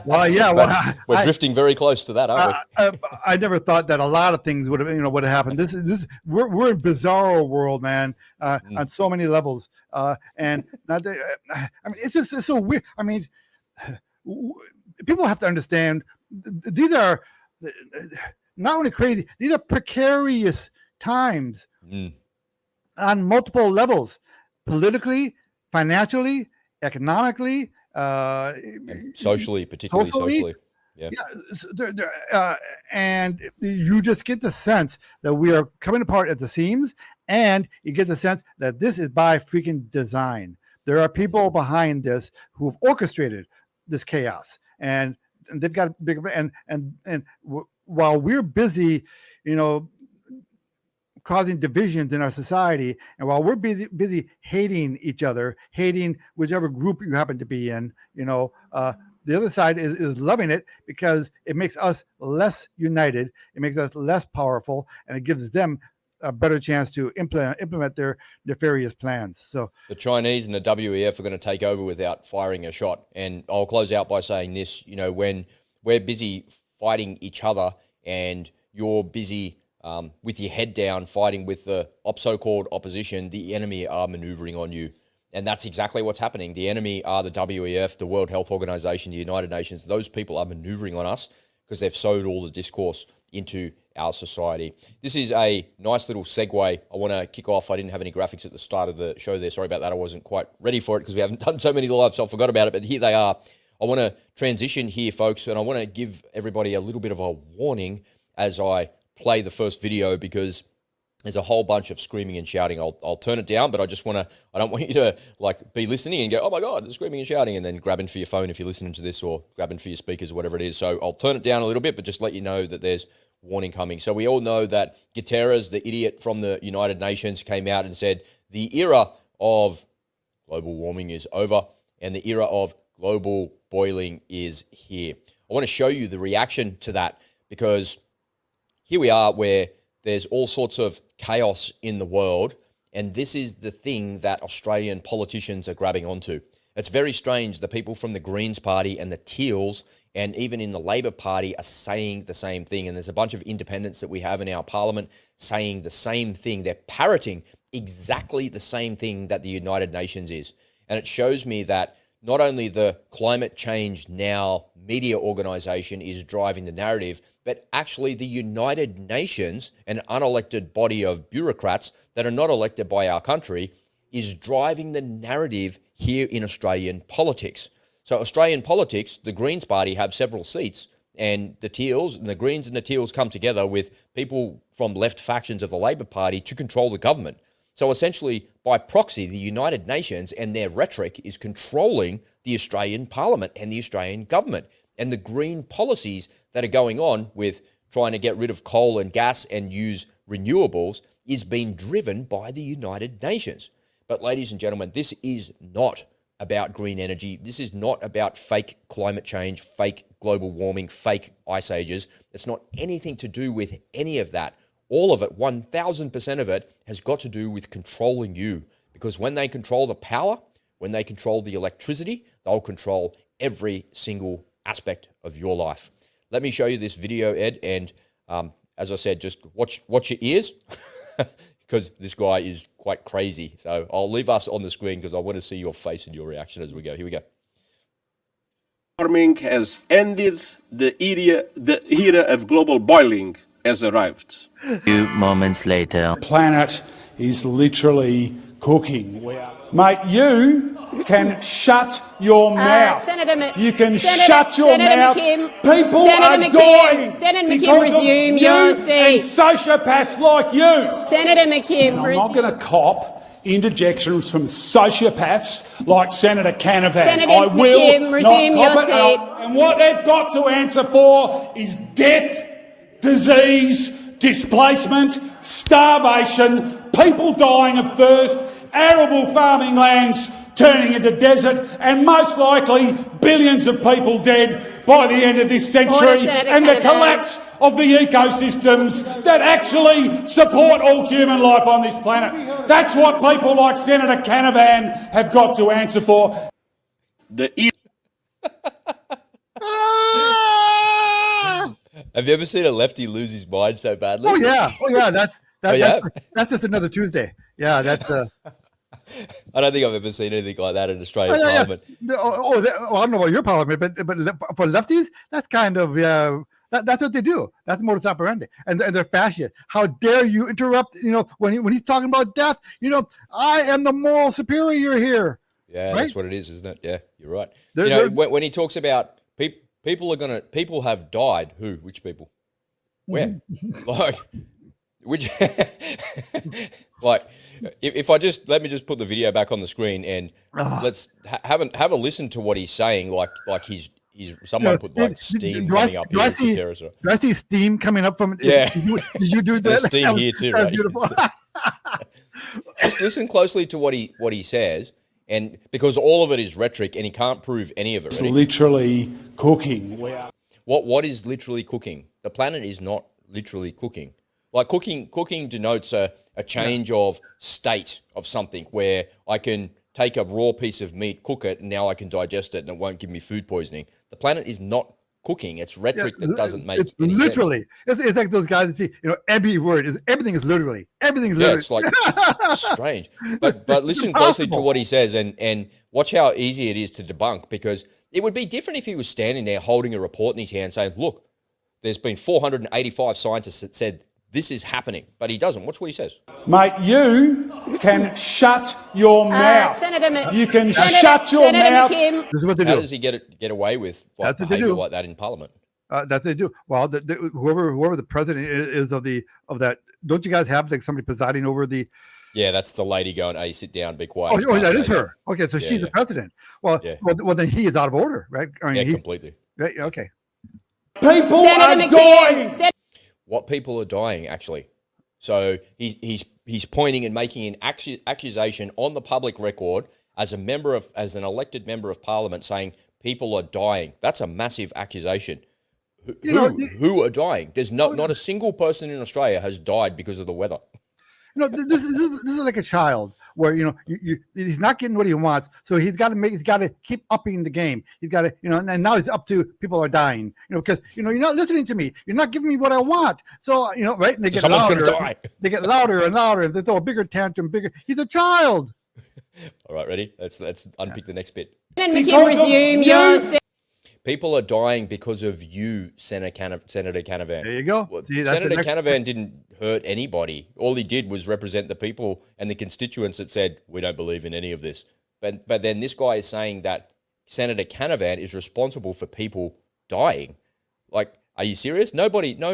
Well, yeah, we're drifting very close to that, aren't we? I never thought that a lot of things would have happened. We're in bizarro world, man, on so many levels. And it's so weird. I mean, people have to understand these are not only crazy, these are precarious times on multiple levels, politically, financially, economically, and socially, particularly socially. Yeah. And you just get the sense that we are coming apart at the seams, and you get the sense that this is by freaking design. There are people behind this who've orchestrated this chaos, and they've got big and while we're busy, causing divisions in our society, and while we're busy hating each other, hating whichever group you happen to be in, the other side is loving it because it makes us less united, it makes us less powerful, and it gives them a better chance to implement their nefarious plans. So the Chinese and the WEF are going to take over without firing a shot. And I'll close out by saying this, when we're busy fighting each other and you're busy with your head down fighting with the so-called opposition, the enemy are maneuvering on you. And that's exactly what's happening. The enemy are the WEF, the World Health Organization, the United Nations. Those people are maneuvering on us because they've sowed all the discourse into our society. This is a nice little segue. I want to kick off. I didn't have any graphics at the start of the show there. Sorry about that. I wasn't quite ready for it because we haven't done so many live, so I forgot about it. But here they are. I want to transition here, folks, and I want to give everybody a little bit of a warning as I play the first video because there's a whole bunch of screaming and shouting. I'll turn it down, but I don't want you to be listening and go, oh my God, screaming and shouting, and then grabbing for your phone if you're listening to this, or grabbing for your speakers or whatever it is. So I'll turn it down a little bit, but just let you know that there's warning coming. So we all know that Guterres, the idiot from the United Nations, came out and said the era of global warming is over and the era of global boiling is here. I want to show you the reaction to that because here we are where there's all sorts of chaos in the world, and this is the thing that Australian politicians are grabbing onto. It's very strange. The people from the Greens Party and the Teals and even in the Labor Party are saying the same thing, and there's a bunch of independents that we have in our parliament saying the same thing. They're parroting exactly the same thing that the United Nations is. And it shows me that not only the Climate Change Now media organization is driving the narrative, but actually the United Nations, an unelected body of bureaucrats that are not elected by our country, is driving the narrative here in Australian politics. So Australian politics, the Greens Party have several seats, and the Teals and the Greens and the Teals come together with people from left factions of the Labor Party to control the government. So essentially, by proxy, the United Nations and their rhetoric is controlling the Australian Parliament and the Australian government. And the green policies that are going on with trying to get rid of coal and gas and use renewables is being driven by the United Nations. But ladies and gentlemen, this is not about green energy. This is not about fake climate change, fake global warming, fake ice ages. It's not anything to do with any of that. All of it, 1000% of it, has got to do with controlling you. Because when they control the power, when they control the electricity, they'll control every single aspect of your life. Let me show you this video, Ed, and as I said, just watch your ears because this guy is quite crazy. So I'll leave us on the screen because I want to see your face and your reaction as we go. Here we go. Warming has ended. The era of global boiling has arrived. A few moments later. Planet is literally cooking. Mate, you can shut your mouth. You can shut your mouth. People are dying. Senator McKim, resume your seat. And sociopaths like you. Senator McKim, I'm not going to cop interjections from sociopaths like Senator Canavan. Senator I will McKim, resume not your cop it. seat. And what they've got to answer for is death, disease, displacement, starvation, people dying of thirst, arable farming lands turning into desert, and most likely billions of people dead by the end of this century, and the collapse of the ecosystems that actually support all human life on this planet. That's what people like Senator Canavan have got to answer for. Have you ever seen a lefty lose his mind so badly? Oh yeah. That's just another Tuesday. Yeah, that's. I don't think I've ever seen anything like that in Australian Parliament. Yeah. I don't know about your Parliament, but for lefties, that's kind of that's what they do. That's modus operandi, and they're fascist. How dare you interrupt? When he's talking about death, I am the moral superior here. Yeah, right? That's what it is, isn't it? Yeah, you're right. When he talks about People have died. Who? Which people? Where? Like, which? Like, if I just let me just put the video back on the screen and let's have a listen to what he's saying. Like he's someone put like steam coming up here. Do I see steam coming up from? Yeah. Did you do that? There's steam here too, right? Beautiful. Just listen closely to what he says, and because all of it is rhetoric, and he can't prove any of it. It's Ready? literally cooking. What is literally cooking? The planet is not literally cooking. Like cooking denotes a change of state of something where I can take a raw piece of meat, cook it, and now I can digest it and it won't give me food poisoning. The planet is not cooking. It's rhetoric that doesn't make any literally. sense. It's like those guys that see, everything is literally. Everything is literally. It's like it's strange. But listen closely to what he says and watch how easy it is to debunk, because it would be different if he was standing there holding a report in his hand saying, look, there's been 485 scientists that said this is happening, but he doesn't. Watch what he says. Mate, you can shut your mouth. You can shut your mouth. This is what they do. How does he get away with behavior like that in Parliament? That's what they do. Well, whoever the president is of that, don't you guys have like somebody presiding over the? Yeah, that's the lady going, hey, sit down, be quiet. Oh, that is her. Okay, so she's the president. Well, well, then he is out of order, right? I mean, completely. Right, okay. People are dying. What people are dying, actually. So he's pointing and making an accusation on the public record as an elected member of Parliament, saying people are dying. That's a massive accusation. Who are dying? There's not a single person in Australia has died because of the weather. This is like a child where he's not getting what he wants, so he's got to keep upping the game. He's got to and now it's up to people are dying, because you're not listening to me. You're not giving me what I want. So right, and they get someone's louder. Gonna die. They get louder and louder, and they throw a bigger tantrum. He's a child. All right, ready? Let's unpick the next bit. And we can resume your. People are dying because of you, Senator Canavan. There you go. Well, See, Senator Canavan didn't hurt anybody. All he did was represent the people and the constituents that said, we don't believe in any of this. But then this guy is saying that Senator Canavan is responsible for people dying. Like, are you serious? No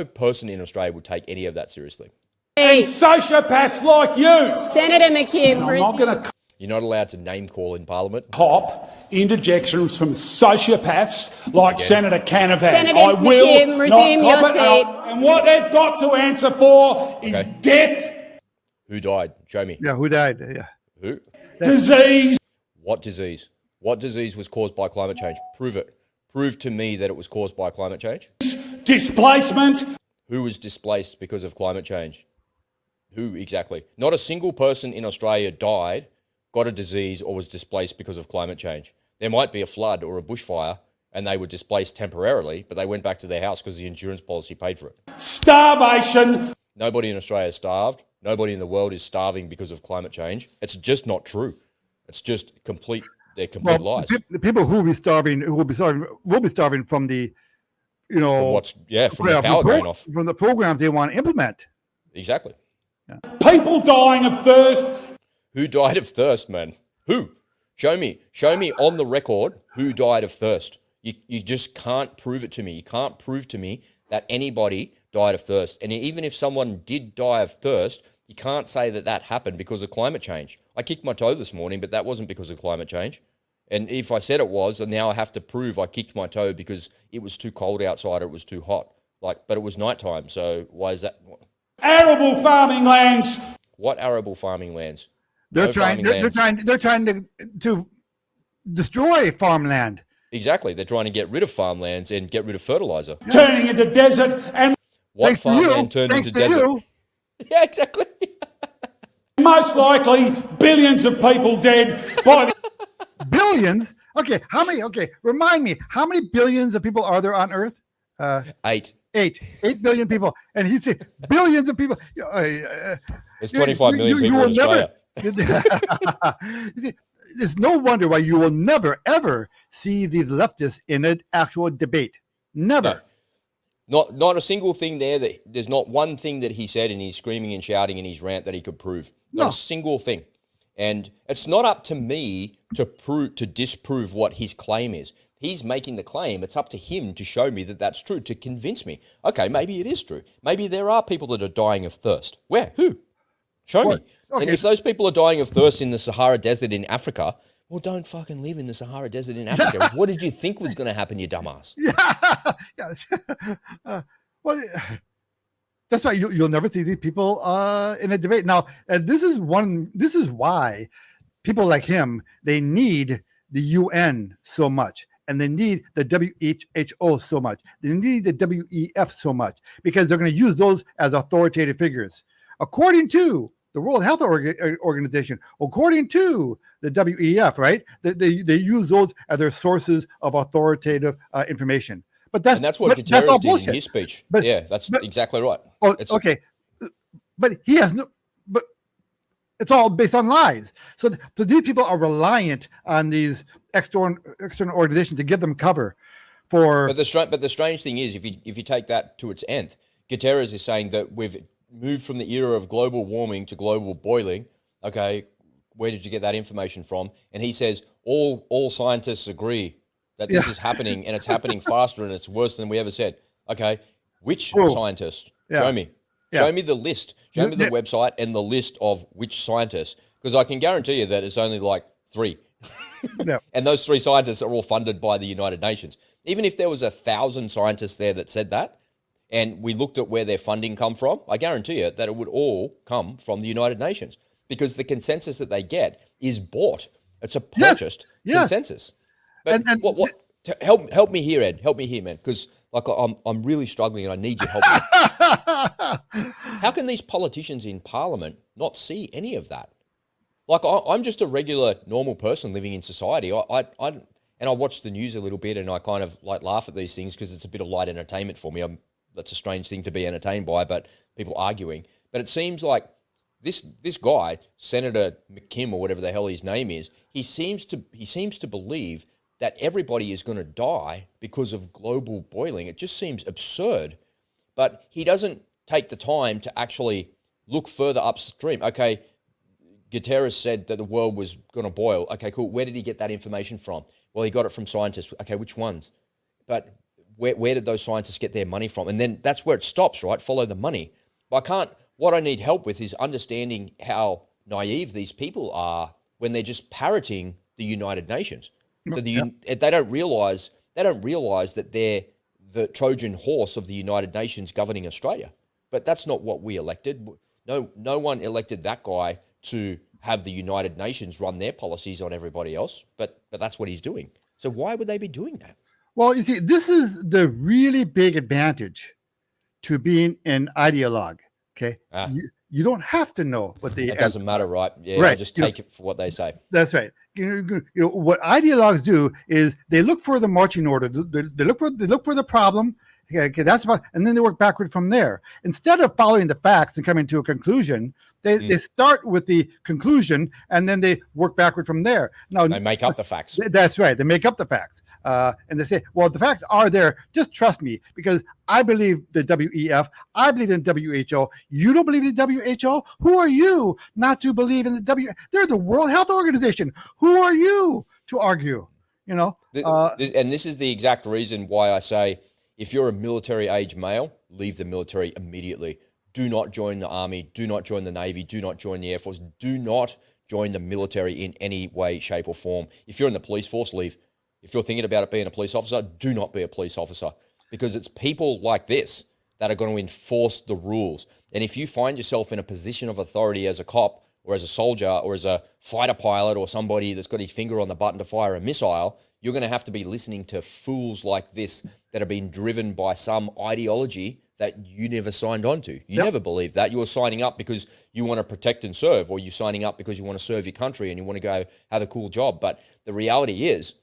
person in Australia would take any of that seriously. And sociopaths like you. Senator McKim. I'm not going to You're not allowed to name call in Parliament. cop interjections from sociopaths like Senator Canavan. Senator I will McKim, resume not your cop it. seat. And what they've got to answer for is death. Who died? Show me. Yeah, who died? Yeah. Who? Disease. What disease? What disease was caused by climate change? Prove it. Prove to me that it was caused by climate change. Displacement. Who was displaced because of climate change? Who exactly? Not a single person in Australia died, got a disease, or was displaced because of climate change. There might be a flood or a bushfire and they were displaced temporarily, but they went back to their house because the insurance policy paid for it. Starvation. Nobody in Australia is starved. Nobody in the world is starving because of climate change. It's just not true. It's just they're complete lies. The people who will be starving from the, from the power going off. From the programs they want to implement. Exactly. Yeah. People dying of thirst. Who died of thirst, man? Who? Show me on the record who died of thirst. You just can't prove it to me. You can't prove to me that anybody died of thirst. And even if someone did die of thirst, you can't say that happened because of climate change. I kicked my toe this morning, but that wasn't because of climate change. And if I said it was, and now I have to prove I kicked my toe because it was too cold outside or it was too hot. But it was nighttime, so why is that? Arable farming lands. What arable farming lands? They're trying to destroy farmland. Exactly. They're trying to get rid of farmlands and get rid of fertilizer. Turning into desert and what farmland turned into desert? Yeah, exactly. most likely billions of people dead by the billions? Okay, how many? Okay, remind me, how many billions of people are there on Earth? 8 billion people, and he said billions of people. There's 25 million people in Australia. There's no wonder why you will never ever see these leftists in an actual debate. Never. No. Not a single thing there. There's not one thing that he said in his screaming and shouting in his rant that he could prove. Not a single thing. And it's not up to me to disprove what his claim is. He's making the claim. It's up to him to show me that that's true, to convince me. Okay, maybe it is true. Maybe there are people that are dying of thirst. Where? Who? Show me. Okay. And if those people are dying of thirst in the Sahara Desert in Africa, well, don't fucking live in the Sahara Desert in Africa. What did you think was going to happen, you dumbass? Yeah. Well, that's why you'll never see these people in a debate. Now, this is why people like him, they need the UN so much. And they need the WHO so much. They need the WEF so much because they're going to use those as authoritative figures. According to the World Health Organization, according to the WEF, right? They use those as their sources of authoritative information. But that's what Guterres did in his speech. That's exactly right. Oh, okay. But he has no. But it's all based on lies. So these people are reliant on these external organizations to give them cover for. But the strange thing is, if you take that to its nth, Guterres is saying that we've moved from the era of global warming to global boiling. Okay, where did you get that information from? And he says all scientists agree that this is happening, and it's happening faster, and it's worse than we ever said. Okay, which scientist? Show me. Show me the list. Show me the website and the list of which scientists, because I can guarantee you that it's only like 3. And those 3 scientists are all funded by the United Nations. Even if there was 1,000 scientists there that said that, and we looked at where their funding come from, I guarantee you that it would all come from the United Nations, because the consensus that they get is bought. It's a purchased consensus. But help me here, Ed. Help me here, man, because like I'm really struggling and I need your help. How can these politicians in Parliament not see any of that? Like I'm just a regular, normal person living in society. I watch the news a little bit and I kind of like laugh at these things because it's a bit of light entertainment for me. That's a strange thing to be entertained by, but people arguing. But it seems like this guy, Senator McKim or whatever the hell his name is, he seems to believe that everybody is going to die because of global boiling. It just seems absurd. But he doesn't take the time to actually look further upstream. Okay, Guterres said that the world was going to boil. Okay, cool. Where did he get that information from? Well, he got it from scientists. Okay, which ones? But where did those scientists get their money from? And then that's where it stops, right? Follow the money. What I need help with is understanding how naive these people are when they're just parroting the United Nations. So they don't realize that they're the Trojan horse of the United Nations governing Australia. But that's not what we elected. No one elected that guy to have the United Nations run their policies on everybody else. But that's what he's doing. So why would they be doing that? Well, you see, this is the really big advantage to being an ideologue. Okay, you don't have to know what they. It doesn't matter, right? Yeah, right. Just take it for what they say. That's right. You know what ideologues do is they look for the marching order. They look for the problem. Okay, that's about, and then they work backward from there. Instead of following the facts and coming to a conclusion, they start with the conclusion and then they work backward from there. Now they make up the facts. That's right. They make up the facts, and they say, "Well, the facts are there. Just trust me, because I believe the WEF. I believe in WHO. You don't believe in the WHO. Who are you not to believe in the W? They're the World Health Organization. Who are you to argue? You know." And this is the exact reason why I say, if you're a military-age male, leave the military immediately. Do not join the Army. Do not join the Navy. Do not join the Air Force. Do not join the military in any way, shape, or form. If you're in the police force, leave. If you're thinking about it being a police officer, do not be a police officer, because it's people like this that are going to enforce the rules. And if you find yourself in a position of authority as a cop or as a soldier or as a fighter pilot or somebody that's got his finger on the button to fire a missile, you're going to have to be listening to fools like this that are being driven by some ideology that you never signed on to. You never believed that. You were signing up because you want to protect and serve, or you're signing up because you want to serve your country and you want to go have a cool job. But the reality is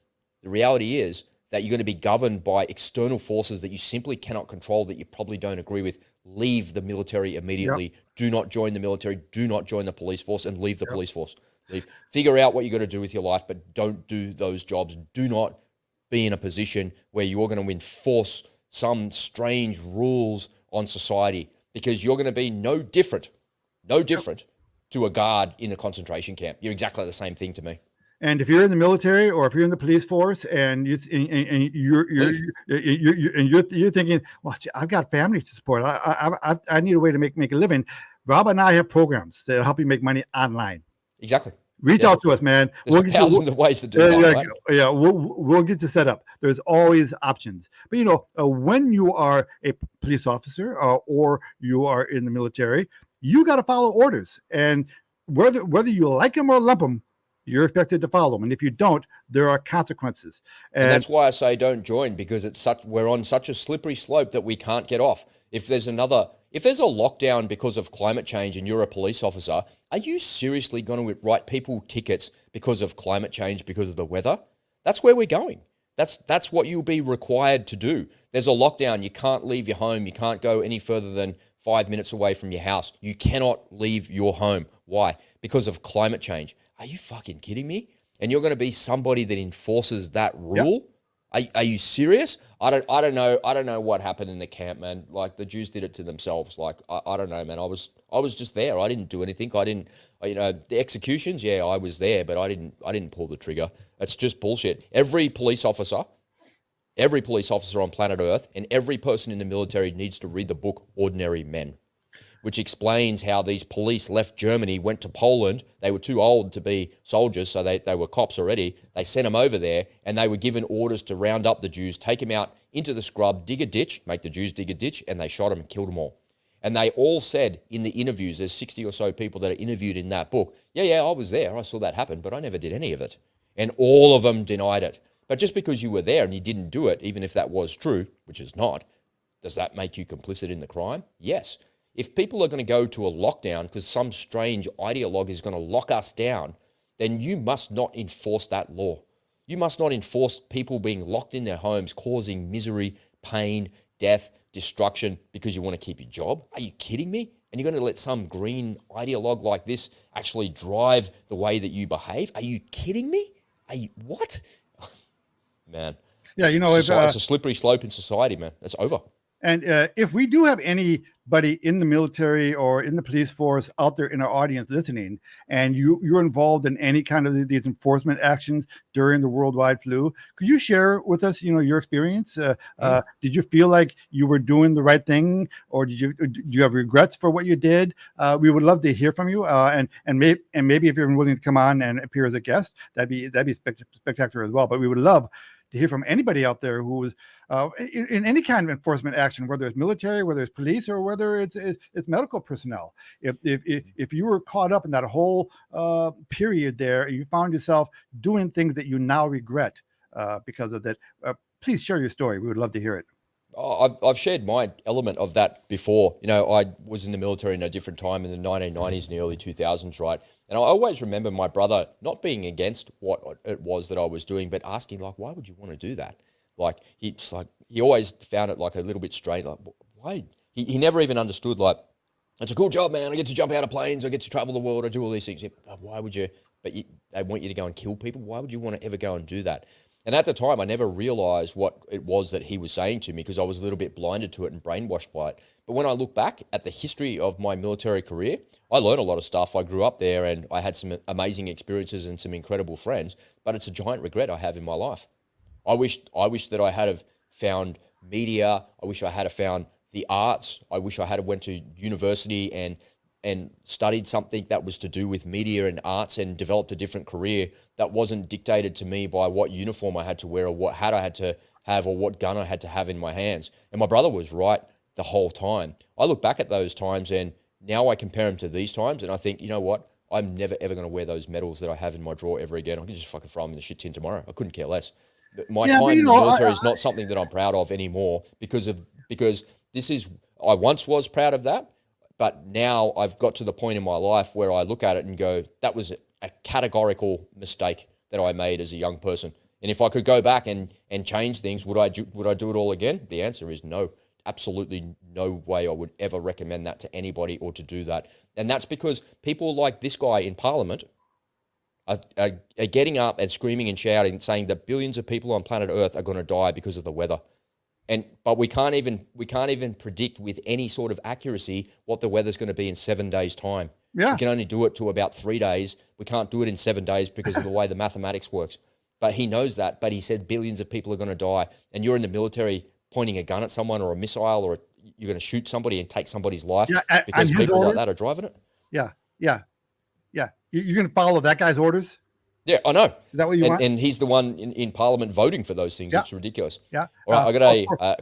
that you're going to be governed by external forces that you simply cannot control, that you probably don't agree with. Leave the military immediately. Do not join the military. Do not join the police force, and leave the police force. Leave. Figure out what you got to do with your life, but don't do those jobs. Do not be in a position where you're going to enforce some strange rules on society, because you're going to be no different to a guard in a concentration camp. You're exactly the same thing to me. And if you're in the military or if you're in the police force and you're thinking, well, gee, I've got family to support. I need a way to make a living. Rob and I have programs that help you make money online. Exactly. Reach out to us, man. There's thousands of ways to do that. Right? Yeah, we'll get you set up. There's always options. But when you are a police officer or you are in the military, you got to follow orders, and whether you like them or lump them, you're expected to follow them. And if you don't, there are consequences. And that's why I say don't join, because we're on such a slippery slope that we can't get off. If there's a lockdown because of climate change and you're a police officer, are you seriously going to write people tickets because of climate change, because of the weather? That's where we're going. That's what you'll be required to do. There's a lockdown. You can't leave your home. You can't go any further than 5 minutes away from your house. You cannot leave your home. Why? Because of climate change. Are you fucking kidding me? And you're going to be somebody that enforces that rule? Yep. Are you serious? I don't know what happened in the camp, man. Like, the Jews did it to themselves. Like, I don't know, man. I was just there. I didn't do anything. The executions, yeah, I was there, but I didn't pull the trigger. It's just bullshit. Every police officer on planet Earth and every person in the military needs to read the book Ordinary Men, which explains how these police left Germany, went to Poland. They were too old to be soldiers, so they were cops already. They sent them over there, and they were given orders to round up the Jews, take them out into the scrub, dig a ditch, make the Jews dig a ditch, and they shot them and killed them all. And they all said in the interviews, there's 60 or so people that are interviewed in that book, yeah, I was there, I saw that happen, but I never did any of it. And all of them denied it. But just because you were there and you didn't do it, even if that was true, which is not, does that make you complicit in the crime? Yes. If people are going to go to a lockdown because some strange ideologue is going to lock us down, then you must not enforce that law. You must not enforce people being locked in their homes, causing misery, pain, death, destruction because you want to keep your job. Are you kidding me? And you're going to let some green ideologue like this actually drive the way that you behave? Are you kidding me? What? Man. Yeah, it's a slippery slope in society, man. It's over. And if we do have anybody in the military or in the police force out there in our audience listening, and you're involved in any kind of these enforcement actions during the worldwide flu, could you share with us, your experience? Did you feel like you were doing the right thing, or do you have regrets for what you did? We would love to hear from you. And maybe if you're willing to come on and appear as a guest, that'd be spectacular as well. But we would love to hear from anybody out there who is in any kind of enforcement action, whether it's military, whether it's police, or whether it's medical personnel. If you were caught up in that whole period there, and you found yourself doing things that you now regret because of that, please share your story. We would love to hear it. I've shared my element of that before. I was in the military in a different time in the 1990s and the early 2000s, right? And I always remember my brother not being against what it was that I was doing, but asking, like, why would you want to do that? Like, he always found it like a little bit strange. Like, why? He never even understood, like, it's a cool job, man. I get to jump out of planes. I get to travel the world. I do all these things. Why would you? But they want you to go and kill people. Why would you want to ever go and do that? And at the time, I never realized what it was that he was saying to me because I was a little bit blinded to it and brainwashed by it. But when I look back at the history of my military career, I learned a lot of stuff. I grew up there and I had some amazing experiences and some incredible friends, but it's a giant regret I have in my life. I wish that I had have found media. I wish I had have found the arts. I wish I had have went to university and studied something that was to do with media and arts and developed a different career that wasn't dictated to me by what uniform I had to wear or what hat I had to have or what gun I had to have in my hands. And my brother was right the whole time. I look back at those times and now I compare them to these times and I think, you know what? I'm never, ever going to wear those medals that I have in my drawer ever again. I can just fucking throw them in the shit tin tomorrow. I couldn't care less. My time in the military is not something that I'm proud of anymore because this is, I once was proud of that. But now I've got to the point in my life where I look at it and go, that was a categorical mistake that I made as a young person. And if I could go back and change things, would I do it all again? The answer is no. Absolutely no way I would ever recommend that to anybody or to do that. And that's because people like this guy in Parliament are getting up and screaming and shouting and saying that billions of people on planet Earth are going to die because of the weather. But we can't even predict with any sort of accuracy what the weather's going to be in 7 days' time. Yeah. We can only do it to about 3 days. We can't do it in 7 days because of the way the mathematics works. But he knows that, but he said billions of people are going to die. And you're in the military pointing a gun at someone or a missile or you're going to shoot somebody and take somebody's life because people like that are driving it. Yeah. You're going to follow that guy's orders? Yeah, I know. Is that what you want? And he's the one in Parliament voting for those things. Yeah. It's ridiculous. Yeah. All right, I got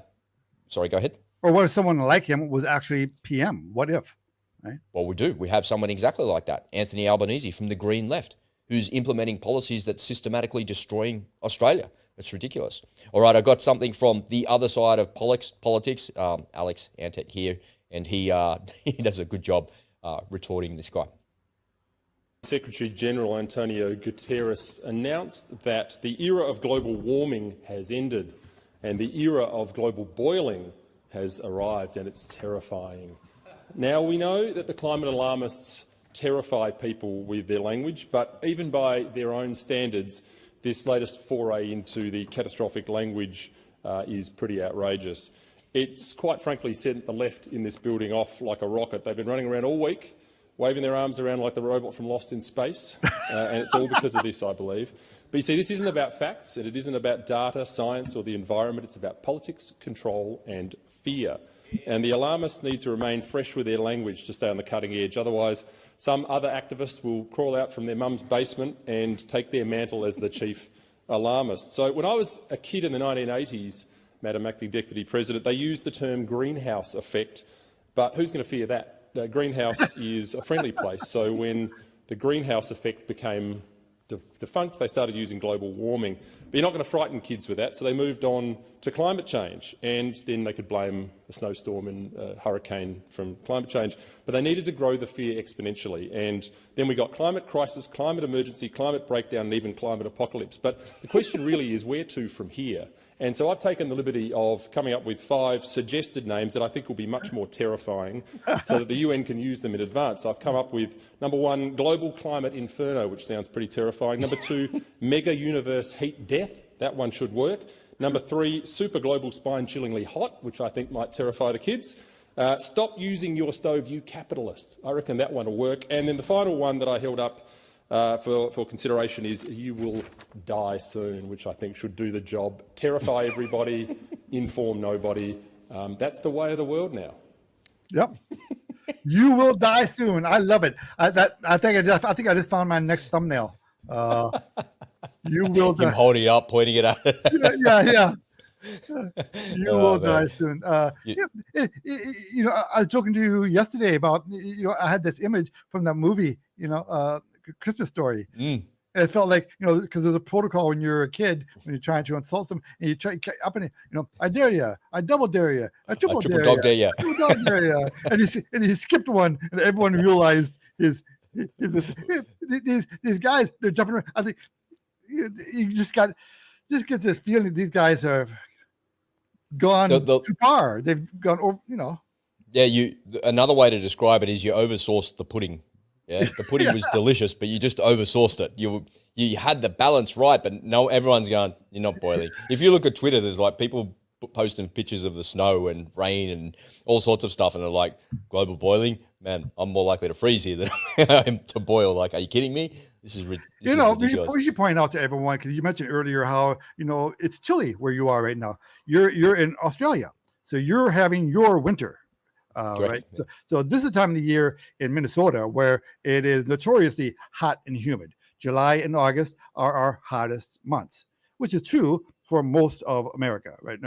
sorry, go ahead. Or what if someone like him was actually PM? What if? Right? Well, we do. We have someone exactly like that, Anthony Albanese from the Green Left, who's implementing policies that's systematically destroying Australia. It's ridiculous. All right, I got something from the other side of politics. Alex Antek here, and he does a good job retorting this guy. Secretary General Antonio Guterres announced that the era of global warming has ended and the era of global boiling has arrived, and it's terrifying. Now, we know that the climate alarmists terrify people with their language, but even by their own standards, this latest foray into the catastrophic language is pretty outrageous. It's quite frankly sent the left in this building off like a rocket. They've been running around all week, waving their arms around like the robot from Lost in Space, and it's all because of this, I believe. But you see, this isn't about facts, and it isn't about data, science or the environment. It's about politics, control and fear. And the alarmists need to remain fresh with their language to stay on the cutting edge. Otherwise, some other activist will crawl out from their mum's basement and take their mantle as the chief alarmist. So when I was a kid in the 1980s, Madam Acting Deputy President, they used the term greenhouse effect. But who's going to fear that? Greenhouse is a friendly place. So when the greenhouse effect became defunct, they started using global warming. But you're not going to frighten kids with that, so they moved on to climate change, and then they could blame a snowstorm and a hurricane from climate change. But they needed to grow the fear exponentially, and then we got climate crisis, climate emergency, climate breakdown, and even climate apocalypse. But the question really is where to from here? And so I've taken the liberty of coming up with 5 suggested names that I think will be much more terrifying so that the UN can use them in advance. I've come up with, number 1, global climate inferno, which sounds pretty terrifying. Number 2, mega universe heat death. That one should work. Number 3, super global spine-chillingly hot, which I think might terrify the kids. Stop using your stove, you capitalists. I reckon that one will work. And then the final one that I held up for consideration is you will die soon, which I think should do the job. Terrify everybody, inform nobody. That's the way of the world now. Yep. You will die soon. I love it. I think I just found my next thumbnail. You will die. Him holding it up, pointing it at it. Yeah. You will die soon. You know, I was joking to you yesterday about, you know, I had this image from that movie, you know, Christmas Story. And it felt like, you know, because there's a protocol when you're a kid, when you're trying to insult them, and you try up and, you know, I dare you, I double dare you, I triple dare dog dare you, triple dog dare you, and he skipped one, and everyone realized these guys, they're jumping around. I think you just get this feeling that these guys are gone too far. They've gone over, you know. Yeah, another way to describe it is you oversourced the pudding. Yeah, the pudding was delicious, but you just oversourced it. You had the balance right, but no, everyone's going, you're not boiling. If you look at Twitter, there's like people posting pictures of the snow and rain and all sorts of stuff, and they're like, global boiling? Man, I'm more likely to freeze here than I am to boil. Like, are you kidding me? This is ridiculous. We should point out to everyone, because you mentioned earlier how, you know, it's chilly where you are right now. You're in Australia, so you're having your winter. Right. So this is the time of the year in Minnesota where it is notoriously hot and humid. July and August are our hottest months, which is true for most of America, right?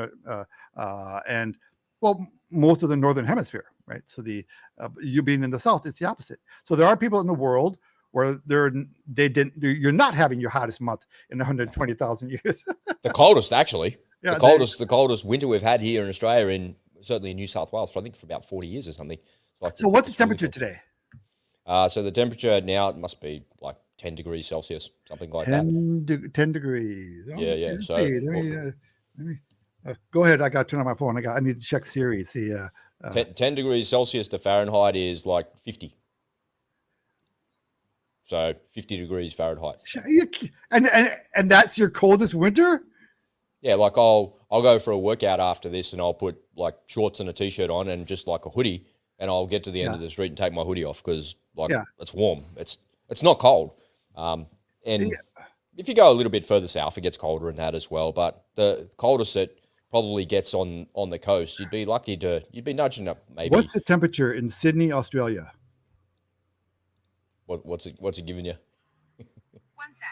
And well, most of the northern hemisphere, right? So you being in the south, it's the opposite. So there are people in the world where you're not having your hottest month in 120,000 years. The coldest, actually. Yeah, the coldest winter we've had here in Australia, certainly in New South Wales, I think for about 40 years or something. It's like, so what's the temperature today? So the temperature now, it must be like 10 degrees Celsius, something like that. 10 degrees. Oh, yeah. So let me go ahead. I got to turn on my phone. I need to check Siri. See, 10 degrees Celsius to Fahrenheit is like 50. So 50 degrees Fahrenheit. And that's your coldest winter? Yeah, like I'll go for a workout after this, and I'll put like shorts and a t-shirt on and just like a hoodie, and I'll get to the end of the street and take my hoodie off because Like, Yeah. it's warm. It's not cold. And if you go a little bit further south, it gets colder than that as well. But the coldest it probably gets on the coast, you'd be nudging up maybe. What's the temperature in Sydney, Australia? What's it giving you? 1 sec.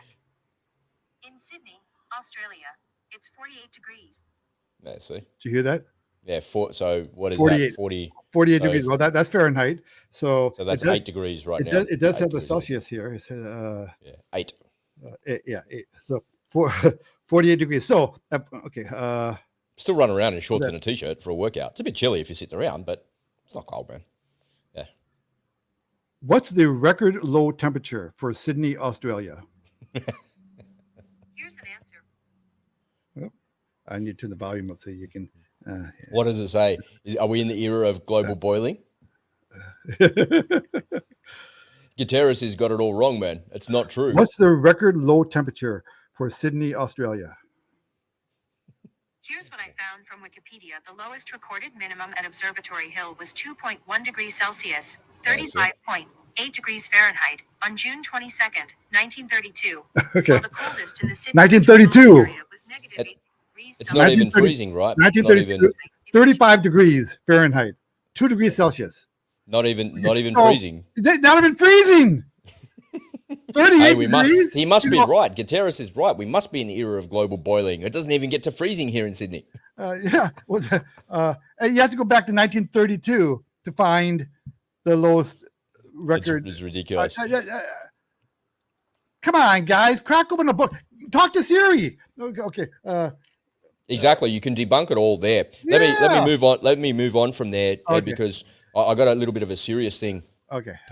In Sydney, Australia, it's 48 degrees. Yeah, see? Did you hear that? Yeah, so what is 48, that? 48 degrees. Well, that's Fahrenheit. So that's 8 degrees right now. It does have the degrees Celsius here. It's, 8. 8. So 48 degrees. So, okay. Still run around in shorts and a t-shirt for a workout. It's a bit chilly if you're sitting around, but it's not cold, man. Yeah. What's the record low temperature for Sydney, Australia? Here's an answer. Oh, I need to turn the volume up so you can. Yeah. What does it say? Are we in the era of global boiling? Guterres has got it all wrong, man. It's not true. What's the record low temperature for Sydney, Australia? Here's what I found from Wikipedia. The lowest recorded minimum at Observatory Hill was 2.1 degrees Celsius, 35.8 degrees Fahrenheit, on June 22nd, 1932. Okay. While the coldest in the Sydney 1932. area was negative 8 degrees It's not even freezing, right? 1932. 35 degrees Fahrenheit, 2 degrees Celsius. Not even Oh, freezing. Not even freezing. 38 Hey, degrees. he must be right. Guterres is right. We must be in the era of global boiling. It doesn't even get to freezing here in Sydney. Yeah. Well, you have to go back to 1932 to find the lowest record. It's ridiculous. Come on, guys. Crack open a book. Talk to Siri. Okay. Exactly. You can debunk it all there. Let me move on. Let me move on from there, Ed, because I got a little bit of a serious thing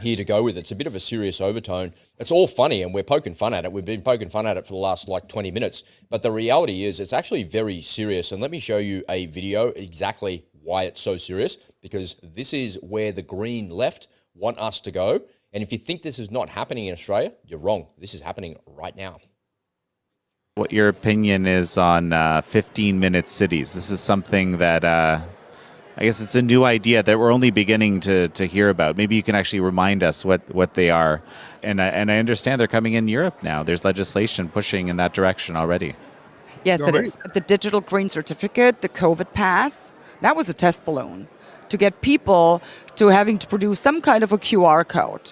here to go with. It's a bit of a serious overtone. It's all funny, and we're poking fun at it. We've been poking fun at it for the last 20 minutes. But the reality is it's actually very serious. And let me show you a video exactly why it's so serious, because this is where the Green left want us to go. And if you think this is not happening in Australia, you're wrong. This is happening right now. What your opinion is on 15-minute cities. This is something that I guess it's a new idea that we're only beginning to hear about. Maybe you can actually remind us what they are. And I understand they're coming in Europe now. There's legislation pushing in that direction already. Yes, it is. The digital green certificate, the COVID pass, that was a test balloon to get people to having to produce some kind of a QR code,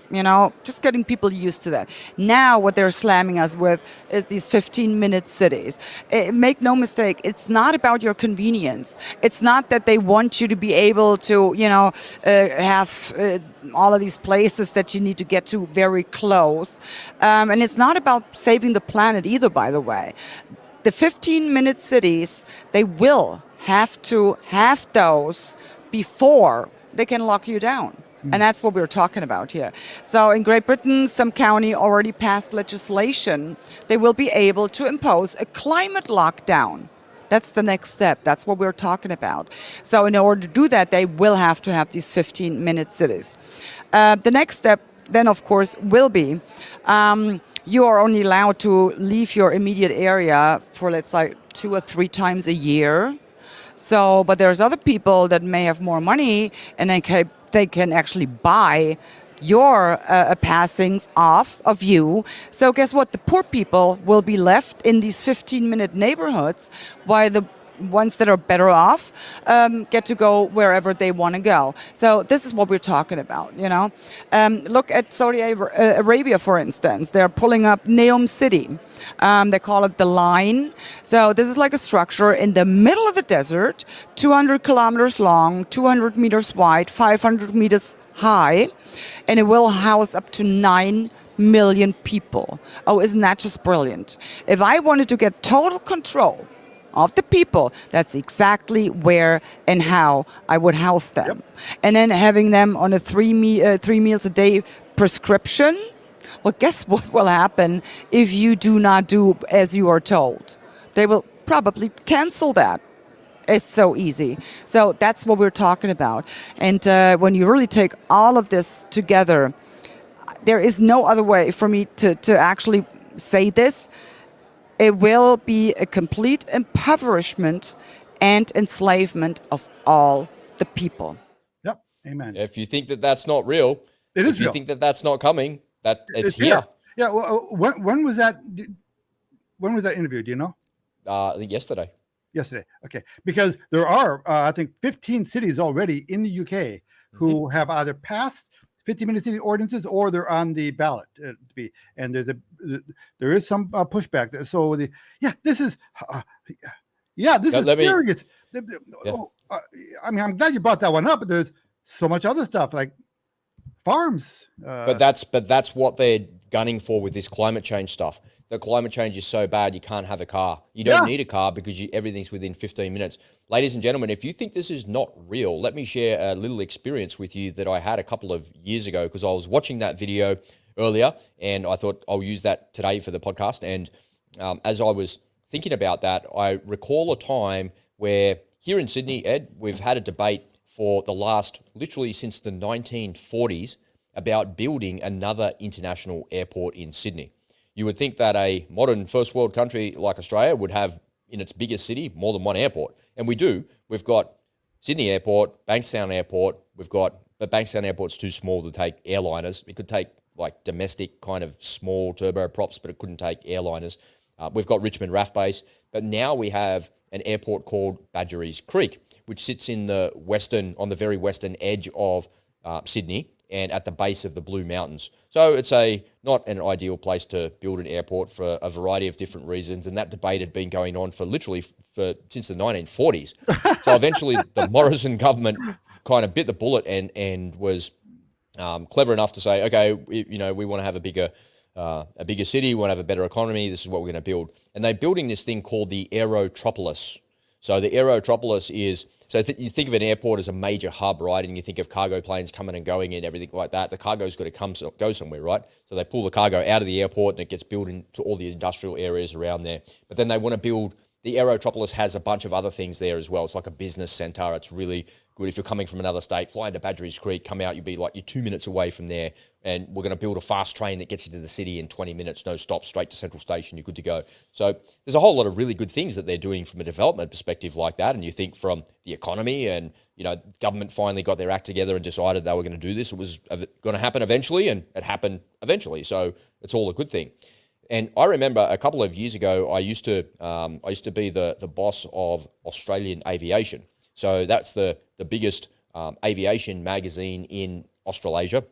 just getting people used to that. Now what they're slamming us with is these 15-minute cities. Make no mistake, it's not about your convenience. It's not that they want you to be able to, have all of these places that you need to get to very close. And it's not about saving the planet either, by the way. The 15-minute cities, they will have to have those before they can lock you down. And that's what we're talking about here. So in Great Britain, some county already passed legislation. They will be able to impose a climate lockdown. That's the next step. That's what we're talking about. So in order to do that, they will have to have these 15-minute cities. The next step then, of course, will be you are only allowed to leave your immediate area for, let's say, 2 or 3 times a year. So, but there's other people that may have more money, and they can actually buy your passings off of you. So guess what? The poor people will be left in these 15-minute neighborhoods, while the ones that are better off get to go wherever they want to go. So this is what we're talking about, Look at Saudi Arabia, for instance. They're pulling up Neom City. They call it the Line. So this is like a structure in the middle of the desert, 200 kilometers long, 200 meters wide, 500 meters high, and it will house up to 9 million people. Oh, isn't that just brilliant? If I wanted to get total control of the people, that's exactly where and how I would house them. And then having them on a 3 meals a day prescription. Well, guess what will happen if you do not do as you are told? They will probably cancel that. It's so easy. So that's what we're talking about. And when you really take all of this together, there is no other way for me to actually say this. It will be a complete impoverishment and enslavement of all the people. Yep. Amen. If you think that that's not real, It is If you real. think that that's not coming, that it's here. Yeah. Well, when was that? When was that interview? Do you know? I think yesterday. Yesterday. Okay. Because there are, I think, 15 cities already in the UK who have either passed 15-minute city ordinances or they're on the ballot to be. And there is some pushback. So this is serious. I mean, I'm glad you brought that one up, but there's so much other stuff like farms. But that's what they're gunning for with this climate change stuff. The climate change is so bad you can't have a car. You don't need a car because everything's within 15 minutes. Ladies and gentlemen, if you think this is not real, let me share a little experience with you that I had a couple of years ago, because I was watching that video earlier and I thought I'll use that today for the podcast. And as I was thinking about that, I recall a time where here in Sydney, Ed, we've had a debate for the last, literally since the 1940s, about building another international airport in Sydney. You would think that a modern first world country like Australia would have in its biggest city more than one airport. And we do. We've got Sydney Airport, Bankstown Airport. But Bankstown Airport's too small to take airliners. It could take like domestic kind of small turboprops, but it couldn't take airliners. We've got Richmond RAF Base. But now we have an airport called Badgerys Creek, which sits on the very western edge of Sydney and at the base of the Blue Mountains. So it's not an ideal place to build an airport for a variety of different reasons, and that debate had been going on since the 1940s. So eventually the Morrison government kind of bit the bullet and was clever enough to say, okay, we want to have a bigger city, we want to have a better economy, this is what we're going to build. And they're building this thing called the Aerotropolis. So the Aerotropolis is, you think of an airport as a major hub, right? And you think of cargo planes coming and going and everything like that. The cargo's got to go somewhere, right? So they pull the cargo out of the airport and it gets built into all the industrial areas around there. But then they want to build, the Aerotropolis has a bunch of other things there as well. It's like a business center. It's really good. If you're coming from another state, fly into Badgerys Creek, come out, you're 2 minutes away from there. And we're going to build a fast train that gets you to the city in 20 minutes, no stop, straight to Central Station, you're good to go. So there's a whole lot of really good things that they're doing from a development perspective like that. And you think from the economy and, government finally got their act together and decided they were going to do this. It was going to happen eventually, and it happened eventually. So it's all a good thing. And I remember a couple of years ago, I used to be the boss of Australian Aviation. So that's the biggest aviation magazine in Australasia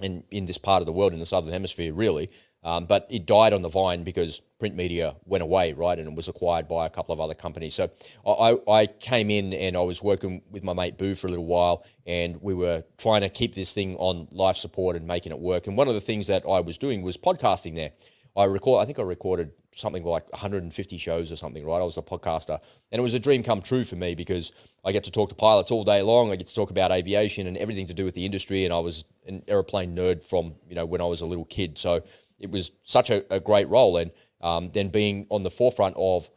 and in this part of the world, in the Southern Hemisphere, really. But it died on the vine because print media went away, right? And it was acquired by a couple of other companies. So I came in and I was working with my mate Boo for a little while, and we were trying to keep this thing on life support and making it work. And one of the things that I was doing was podcasting there. I think I recorded something like 150 shows or something, right? I was a podcaster, and it was a dream come true for me because I get to talk to pilots all day long. I get to talk about aviation and everything to do with the industry. And I was an airplane nerd from, when I was a little kid. So it was such a great role. And then being on the forefront of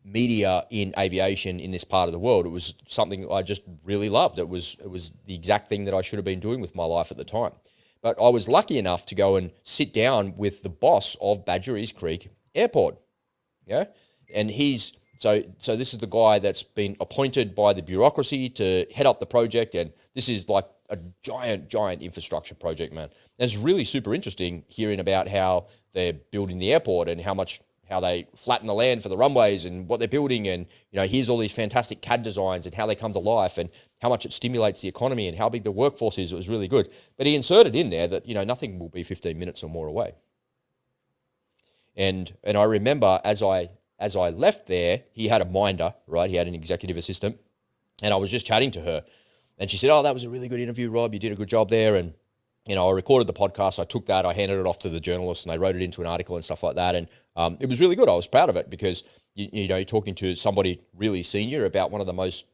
media in aviation in this part of the world, it was something I just really loved. It was the exact thing that I should have been doing with my life at the time. But I was lucky enough to go and sit down with the boss of Badgerys Creek Airport. Yeah. And so this is the guy that's been appointed by the bureaucracy to head up the project. And this is like a giant infrastructure project, man. And it's really super interesting hearing about how they're building the airport and how they flatten the land for the runways and what they're building. And, here's all these fantastic CAD designs and how they come to life and how much it stimulates the economy and how big the workforce is. It was really good. But he inserted in there that, nothing will be 15 minutes or more away. And I remember as I left there, he had a minder, right? He had an executive assistant, and I was just chatting to her, and she said, "Oh, that was a really good interview, Rob. You did a good job there." And I recorded the podcast. I took that, I handed it off to the journalists, and they wrote it into an article and stuff like that. And it was really good. I was proud of it because you're talking to somebody really senior about one of the most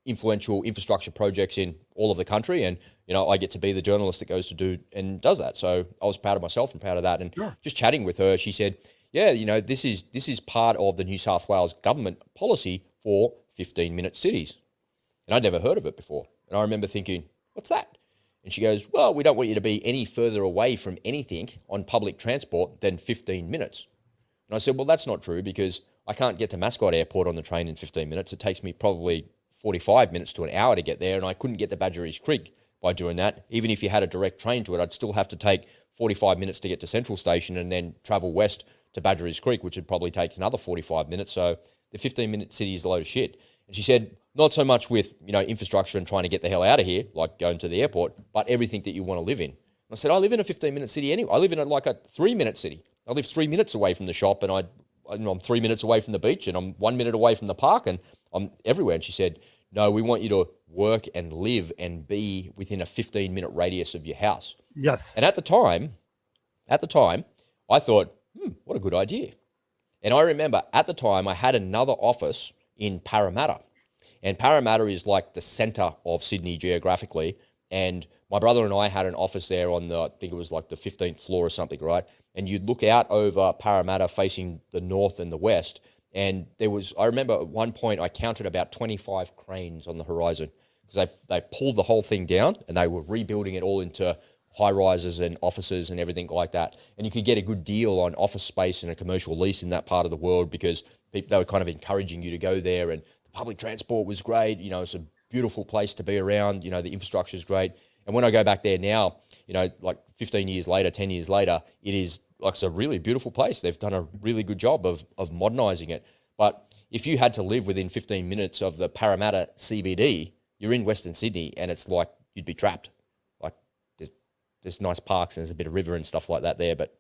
influential infrastructure projects in all of the country, and I get to be the journalist that goes to do and does that. So I was proud of myself and proud of that. And just chatting with her, she said, "Yeah, this is part of the New South Wales government policy for 15-minute cities." And I'd never heard of it before. And I remember thinking, "What's that?" And she goes, "Well, we don't want you to be any further away from anything on public transport than 15 minutes. And I said, "Well, that's not true because I can't get to Mascot Airport on the train in 15 minutes. It takes me probably 45 minutes to an hour to get there, and I couldn't get to Badgerys Creek by doing that. Even if you had a direct train to it, I'd still have to take 45 minutes to get to Central Station and then travel west to Badgerys Creek, which would probably take another 45 minutes. So the 15-minute city is a load of shit. And she said, not so much with, infrastructure and trying to get the hell out of here, like going to the airport, but everything that you want to live in. I said, I live in a 15-minute city anyway. I live in a 3-minute city. I live 3 minutes away from the shop, and I'm 3 minutes away from the beach, and I'm 1 minute away from the park, and I'm everywhere. And she said, no, we want you to work and live and be within a 15-minute radius of your house. Yes. And at the time, I thought, what a good idea. And I remember at the time I had another office in Parramatta. And Parramatta is like the center of Sydney geographically. And my brother and I had an office there on I think it was like the 15th floor or something, right? And you'd look out over Parramatta facing the north and the west. And I remember at one point I counted about 25 cranes on the horizon because they pulled the whole thing down and they were rebuilding it all into high rises and offices and everything like that. And you could get a good deal on office space and a commercial lease in that part of the world because they were kind of encouraging you to go there, and the public transport was great. It's a beautiful place to be around. The infrastructure is great. And when I go back there now, like 15 years later, 10 years later, it is like it's a really beautiful place. They've done a really good job of modernizing it. But if you had to live within 15 minutes of the Parramatta CBD, you're in Western Sydney, and it's like you'd be trapped. Like there's nice parks and there's a bit of river and stuff like that there, but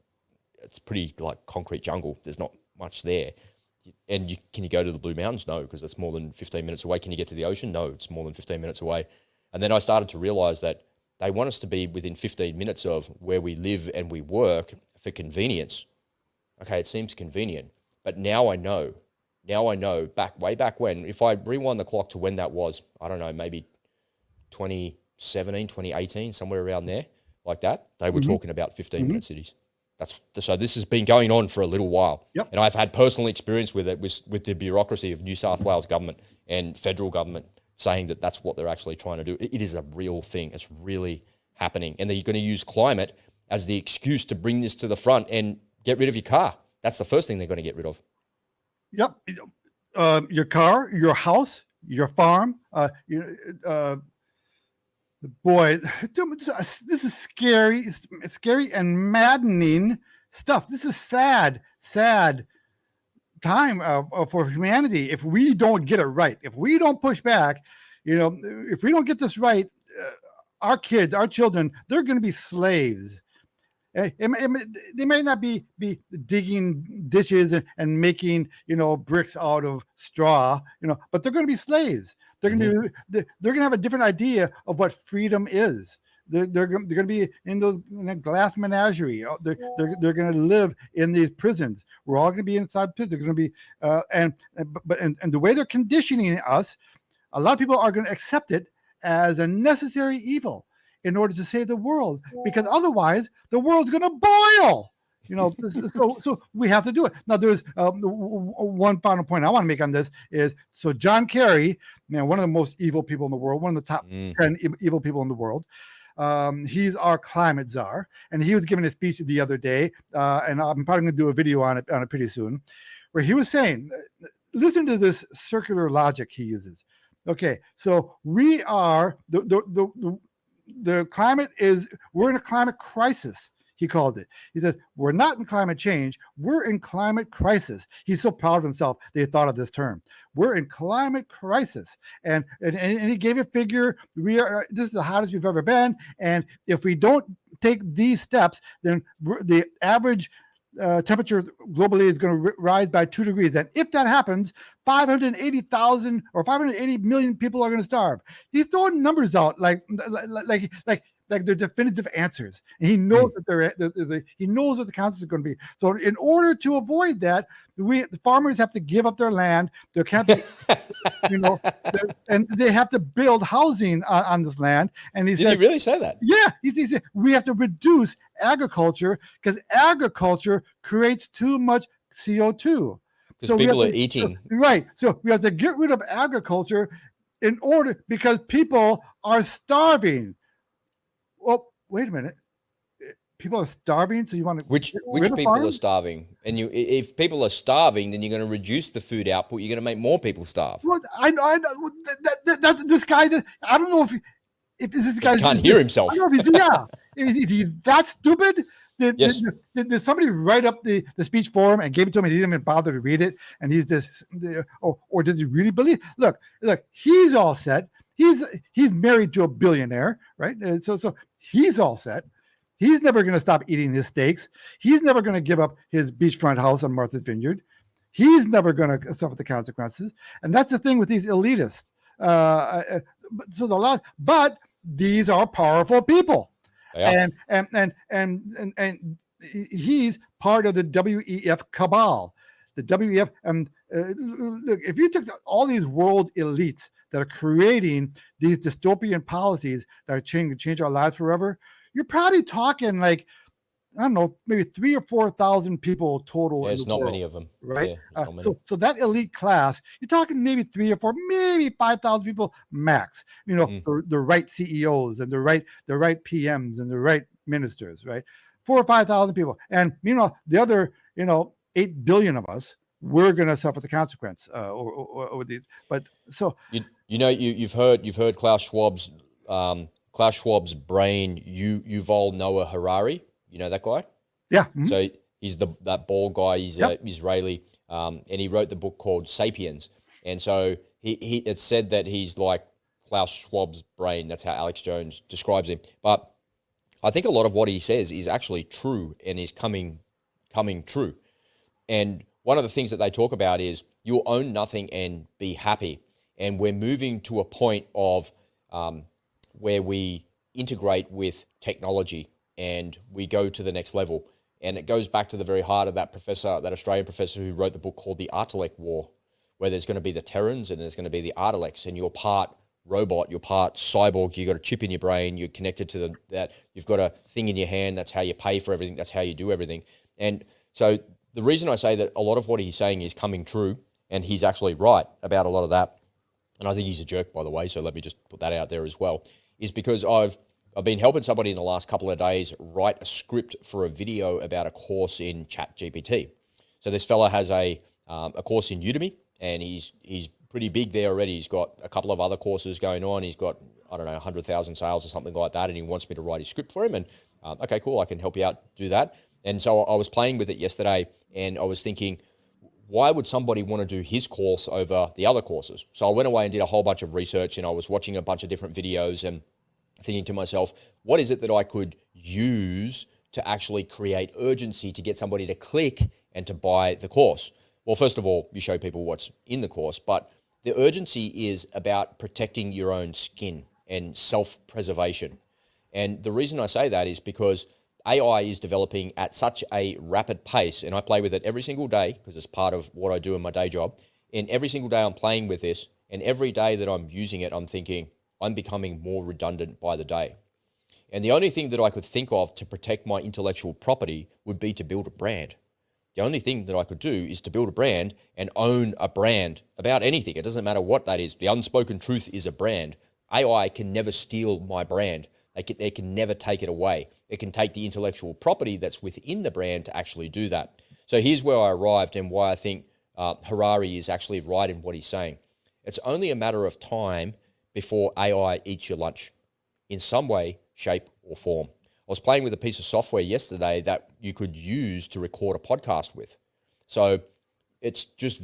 it's pretty like concrete jungle. There's not much there. And can you go to the Blue Mountains? No, because it's more than 15 minutes away. Can you get to the ocean? No, it's more than 15 minutes away. And then I started to realize that they want us to be within 15 minutes of where we live and we work for convenience. Okay, it seems convenient, but now I know way back when, if I rewind the clock to when that was, I don't know, maybe 2017, 2018, somewhere around there, like that, they were talking about 15-minute cities. So this has been going on for a little while. Yep. And I've had personal experience with it, with the bureaucracy of New South Wales government and federal government saying that that's what they're actually trying to do. It is a real thing. It's really happening. And they're going to use climate as the excuse to bring this to the front and get rid of your car. That's the first thing they're going to get rid of. Yep. Your car, your house, your farm. Boy, this is scary. It's scary and maddening stuff. This is sad time for humanity. If we don't get it right, if we don't push back, if we don't get this right, our kids, our children, they're going to be slaves. They may not be digging ditches and making bricks out of straw, but they're going to be slaves. They're going to have a different idea of what freedom is. They're going to be in a glass menagerie. They're going to live in these prisons. We're all going to be inside prisons. They're going to be and the way they're conditioning us, a lot of people are going to accept it as a necessary evil in order to save the world, because otherwise the world's going to boil. So we have to do it. Now, there's one final point I want to make on this is, so John Kerry, one of the most evil people in the world, one of the top 10 evil people in the world. He's our climate czar, and he was giving a speech the other day, and I'm probably going to do a video on it pretty soon, where he was saying, listen to this circular logic he uses. Okay, so we are the climate is, we're in a climate crisis. He called it. He says, we're not in climate change. We're in climate crisis. He's so proud of himself that he thought of this term. We're in climate crisis. And he gave a figure. This is the hottest we've ever been. And if we don't take these steps, then the average temperature globally is going to rise by 2 degrees. And if that happens, 580,000 or 580 million people are going to starve. He's throwing numbers out like they're definitive answers, and he knows that he knows what the consequences are going to be. So, in order to avoid that, the farmers have to give up their land. They can't, and they have to build housing on this land. And he said, "Did he really say that?" Yeah, he said we have to reduce agriculture because agriculture creates too much CO2. Because people are eating. Right. So we have to get rid of agriculture because people are starving. Well, wait a minute. People are starving, so you want to which people are starving? And if people are starving, then you're going to reduce the food output. You're going to make more people starve. Well, I know that's this guy. I don't know if this guy can't hear himself. I don't know if is he that stupid? Did somebody write up the speech for him and gave it to him and he didn't even bother to read it? And he's just, or does he really believe? Look, he's all set. He's married to a billionaire, right? And so he's all set. He's never going to stop eating his steaks. He's never going to give up his beachfront house on Martha's Vineyard. He's never going to suffer the consequences. And that's the thing with these elitists. But these are powerful people. Yeah. And he's part of the WEF cabal. The WEF, look, if you took all these world elites that are creating these dystopian policies that are change our lives forever, you're probably talking like, I don't know, maybe 3,000 or 4,000 people total. There's not world, many of them, right? Yeah, so that elite class, you're talking maybe 3 or 4, maybe 5,000 people max. You know, the right CEOs and the right PMs and the right ministers, right? 4,000 or 5,000 people, and the other 8 billion of us, we're going to suffer the consequence. But so you've heard Klaus Schwab's brain. Yuval Noah Harari. You know that guy? Yeah. Mm-hmm. So he's that bald guy. He's Israeli, and he wrote the book called *Sapiens*. And so it's said that he's like Klaus Schwab's brain. That's how Alex Jones describes him. But I think a lot of what he says is actually true and is coming true. And one of the things that they talk about is you'll own nothing and be happy. And we're moving to a point of where we integrate with technology and we go to the next level. And it goes back to the very heart of that Australian professor who wrote the book called The Artilect War, where there's going to be the Terrans and there's going to be the Artilects, and you're part robot, you're part cyborg, you've got a chip in your brain, you're connected to that, you've got a thing in your hand, that's how you pay for everything, that's how you do everything. And so the reason I say that a lot of what he's saying is coming true, and he's actually right about a lot of that, and I think he's a jerk, by the way, so let me just put that out there as well, is because I've been helping somebody in the last couple of days write a script for a video about a course in ChatGPT. So this fella has a course in Udemy, and he's pretty big there already. He's got a couple of other courses going on. He's got, 100,000 sales or something like that, and he wants me to write his script for him. And okay, cool, I can help you out, do that. And so I was playing with it yesterday, and I was thinking, why would somebody want to do his course over the other courses? So I went away and did a whole bunch of research, and I was watching a bunch of different videos and thinking to myself, what is it that I could use to actually create urgency to get somebody to click and to buy the course? Well, first of all, you show people what's in the course, but the urgency is about protecting your own skin and self-preservation. And the reason I say that is because AI is developing at such a rapid pace, and I play with it every single day because it's part of what I do in my day job. And every single day I'm playing with this, and every day that I'm using it, I'm thinking, I'm becoming more redundant by the day. And the only thing that I could think of to protect my intellectual property would be to build a brand. The only thing that I could do is to build a brand and own a brand about anything. It doesn't matter what that is. The unspoken truth is a brand. AI can never steal my brand. They can never take it away. It can take the intellectual property that's within the brand to actually do that. So here's where I arrived and why I think Harari is actually right in what he's saying. It's only a matter of time before AI eats your lunch in some way, shape, or form. I was playing with a piece of software yesterday that you could use to record a podcast with. So it's just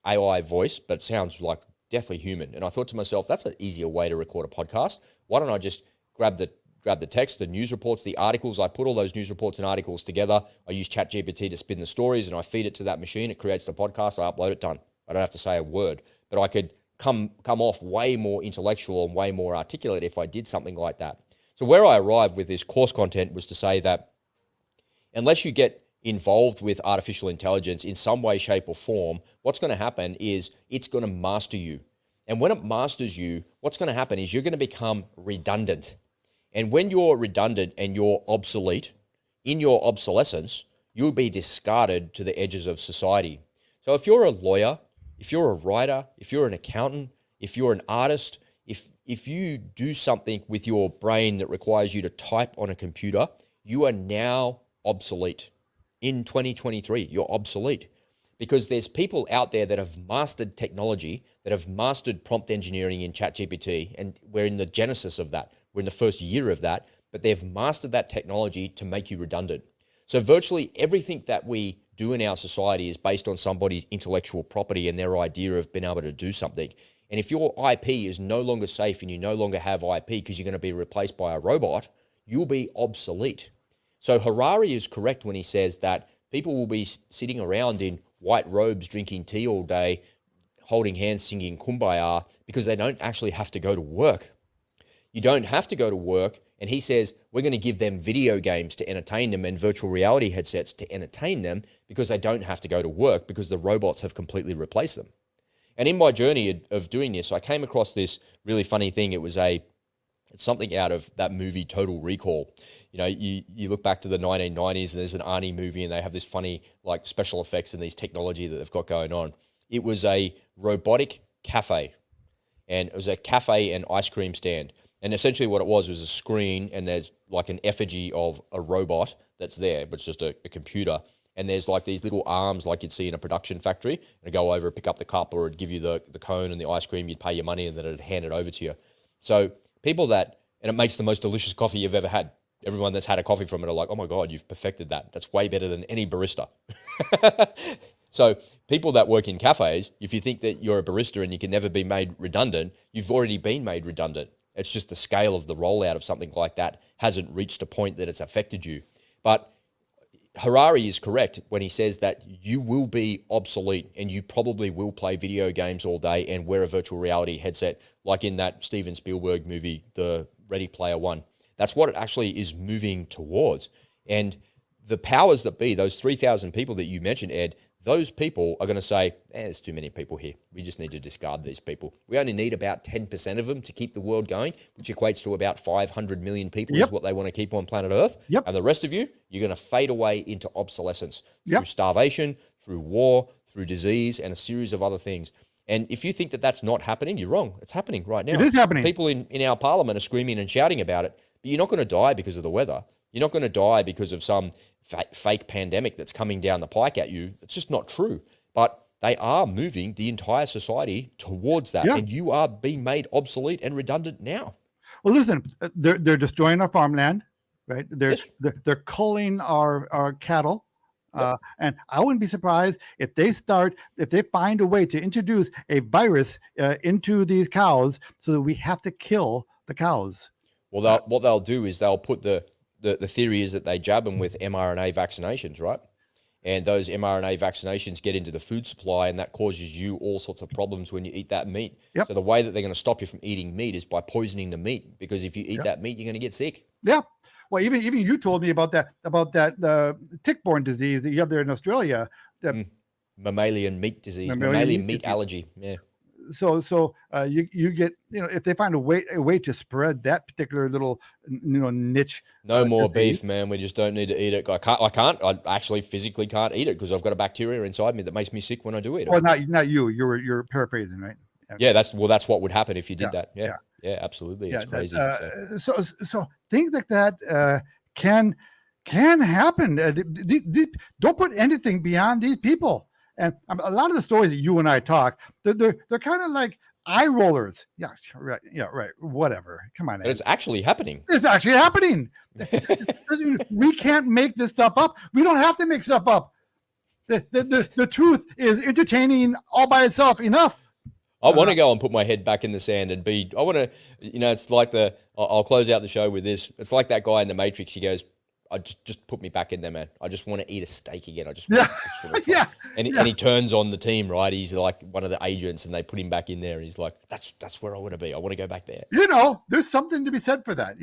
AI voice, but it sounds like definitely human. And I thought to myself, that's an easier way to record a podcast. Why don't I just grab the text, the news reports, the articles. I put all those news reports and articles together. I use ChatGPT to spin the stories, and I feed it to that machine. It creates the podcast. I upload it, done. I don't have to say a word. But I could come off way more intellectual and way more articulate if I did something like that. So where I arrived with this course content was to say that unless you get involved with artificial intelligence in some way, shape, or form, what's going to happen is it's going to master you. And when it masters you, what's going to happen is you're going to become redundant. And when you're redundant and you're obsolete, in your obsolescence, you'll be discarded to the edges of society. So if you're a lawyer, if you're a writer, if you're an accountant, if you're an artist, if you do something with your brain that requires you to type on a computer, you are now obsolete. In 2023, you're obsolete. Because there's people out there that have mastered technology. that have mastered prompt engineering in ChatGPT, and we're in the genesis of that. We're in the first year of that, but they've mastered that technology to make you redundant. So virtually everything that we do in our society is based on somebody's intellectual property and their idea of being able to do something. And if your IP is no longer safe and you no longer have IP because you're going to be replaced by a robot, you'll be obsolete. So Harari is correct when he says that people will be sitting around in white robes, drinking tea all day, holding hands, singing Kumbaya, because they don't actually have to go to work. You don't have to go to work. And he says, we're going to give them video games to entertain them and virtual reality headsets to entertain them because they don't have to go to work because the robots have completely replaced them. And in my journey of doing this, I came across this really funny thing. It's something out of that movie Total Recall. You know, you look back to the 1990s and there's an Arnie movie and they have this funny like special effects and these technology that they've got going on. It was a robotic cafe, and it was a cafe and ice cream stand. And essentially what it was a screen, and there's like an effigy of a robot that's there, but it's just a computer. And there's like these little arms like you'd see in a production factory, and it'd go over, pick up the cup, or it'd give you the cone and the ice cream, you'd pay your money, and then it'd hand it over to you. So people and it makes the most delicious coffee you've ever had. Everyone that's had a coffee from it are like, oh my God, you've perfected that. That's way better than any barista. So people that work in cafes, if you think that you're a barista and you can never be made redundant, you've already been made redundant. It's just the scale of the rollout of something like that hasn't reached a point that it's affected you. But Harari is correct when he says that you will be obsolete and you probably will play video games all day and wear a virtual reality headset like in that Steven Spielberg movie, The Ready Player One. That's what it actually is moving towards. And the powers that be, those 3,000 people that you mentioned, Ed, those people are going to say, there's too many people here. We just need to discard these people. We only need about 10% of them to keep the world going, which equates to about 500 million people is what they want to keep on planet Earth. And the rest of you, you're going to fade away into obsolescence through starvation, through war, through disease, and a series of other things. And if you think that that's not happening, you're wrong. It's happening right now. It is happening. People in our parliament are screaming and shouting about it, but you're not going to die because of the weather. You're not going to die because of some fake pandemic that's coming down the pike at you. It's just not true. But they are moving the entire society towards that. And you are being made obsolete and redundant now. Well, listen, they're destroying our farmland, right? They're culling our cattle. And I wouldn't be surprised if they find a way to introduce a virus into these cows so that we have to kill the cows. Well, what they'll do is they'll put the theory is that they jab them with mRNA vaccinations, right? And those mRNA vaccinations get into the food supply, and that causes you all sorts of problems when you eat that meat. So the way that they're going to stop you from eating meat is by poisoning the meat, because if you eat that meat, you're going to get sick. Well, even you told me about that tick-borne disease that you have there in Australia. Mammalian meat disease, mammalian meat allergy. Yeah. So you get, if they find a way to spread that particular little niche. No more disease. Beef, man. We just don't need to eat it. I actually physically can't eat it because I've got a bacteria inside me that makes me sick when I do eat it. Well, not you. You're paraphrasing, right? Yeah, that's what would happen if you did that. Yeah, absolutely. It's crazy. So things like that can happen. Don't put anything beyond these people. And a lot of the stories that you and I talk, they're kind of like eye rollers. Yeah, right. Yeah, right. Whatever. Come on. But it's actually happening. It's actually happening. We can't make this stuff up. We don't have to make stuff up. The truth is entertaining all by itself enough. I want to go and put my head back in the sand and I want to, it's like I'll close out the show with this. It's like that guy in the Matrix. He goes, I just put me back in there, man. I just want to eat a steak again. I just want to And he turns on the team, right? He's like one of the agents, and they put him back in there. And he's like, that's where I want to be. I want to go back there. There's something to be said for that.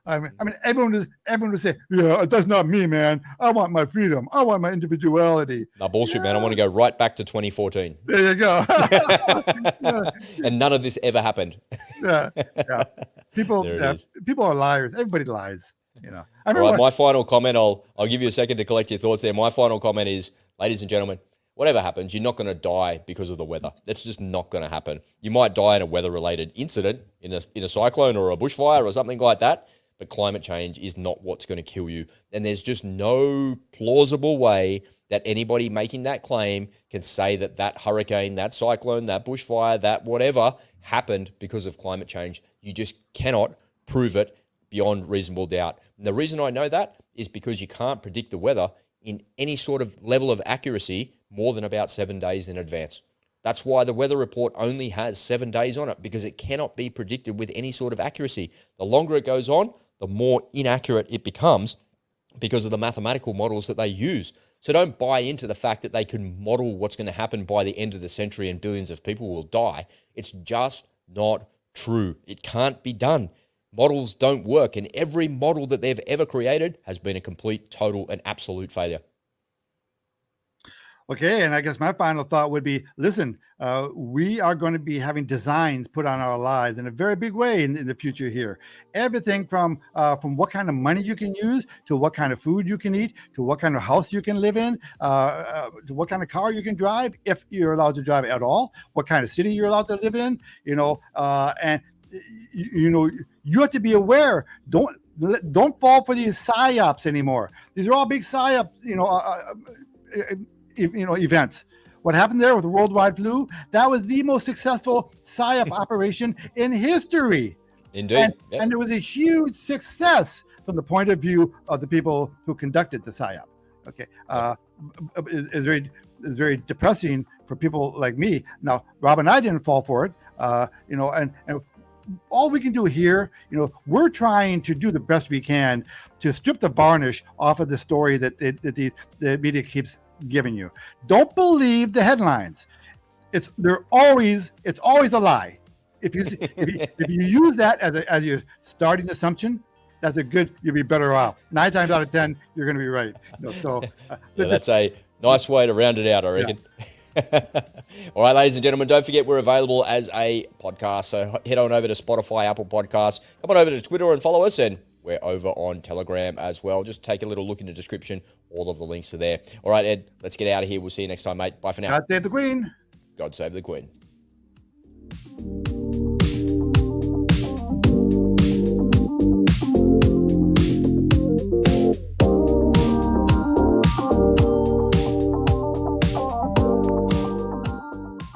I mean, everyone would say, yeah, that's not me, man. I want my freedom. I want my individuality. No bullshit, man. I want to go right back to 2014. There you go. And none of this ever happened. People are liars. Everybody lies. My final comment, I'll give you a second to collect your thoughts there. My final comment is, ladies and gentlemen, whatever happens, you're not going to die because of the weather. That's just not going to happen. You might die in a weather-related incident, in a cyclone or a bushfire or something like that, but climate change is not what's going to kill you. And there's just no plausible way that anybody making that claim can say that that hurricane, that cyclone, that bushfire, that whatever happened because of climate change. You just cannot prove it beyond reasonable doubt. And the reason I know that is because you can't predict the weather in any sort of level of accuracy more than about 7 days in advance. That's why the weather report only has 7 days on it, because it cannot be predicted with any sort of accuracy. The longer it goes on, the more inaccurate it becomes because of the mathematical models that they use. So don't buy into the fact that they can model what's going to happen by the end of the century and billions of people will die. It's just not true. It can't be done. Models don't work, and every model that they've ever created has been a complete, total, and absolute failure. Okay, and I guess my final thought would be, listen, we are going to be having designs put on our lives in a very big way in the future here. Everything from what kind of money you can use, to what kind of food you can eat, to what kind of house you can live in, to what kind of car you can drive, if you're allowed to drive at all, what kind of city you're allowed to live in, and you have to be aware. Don't fall for these psyops anymore. These are all big psyops, events. What happened there with the worldwide flu, that was the most successful psyop operation in history. Indeed. And it was a huge success from the point of view of the people who conducted the psyop. Okay. It's very depressing for people like me. Now, Rob and I didn't fall for it, and all we can do here, we're trying to do the best we can to strip the varnish off of the story that the media keeps giving you. Don't believe the headlines. It's always a lie. If you use that as your starting assumption, you'll be better off. 9 times out of 10, you're going to be right. That's a nice way to round it out, I reckon. Yeah. All right, ladies and gentlemen, don't forget we're available as a podcast. So head on over to Spotify, Apple Podcasts. Come on over to Twitter and follow us, and we're over on Telegram as well. Just take a little look in the description. All of the links are there. All right, Ed, let's get out of here. We'll see you next time, mate. Bye for now. God save the Queen. God save the Queen.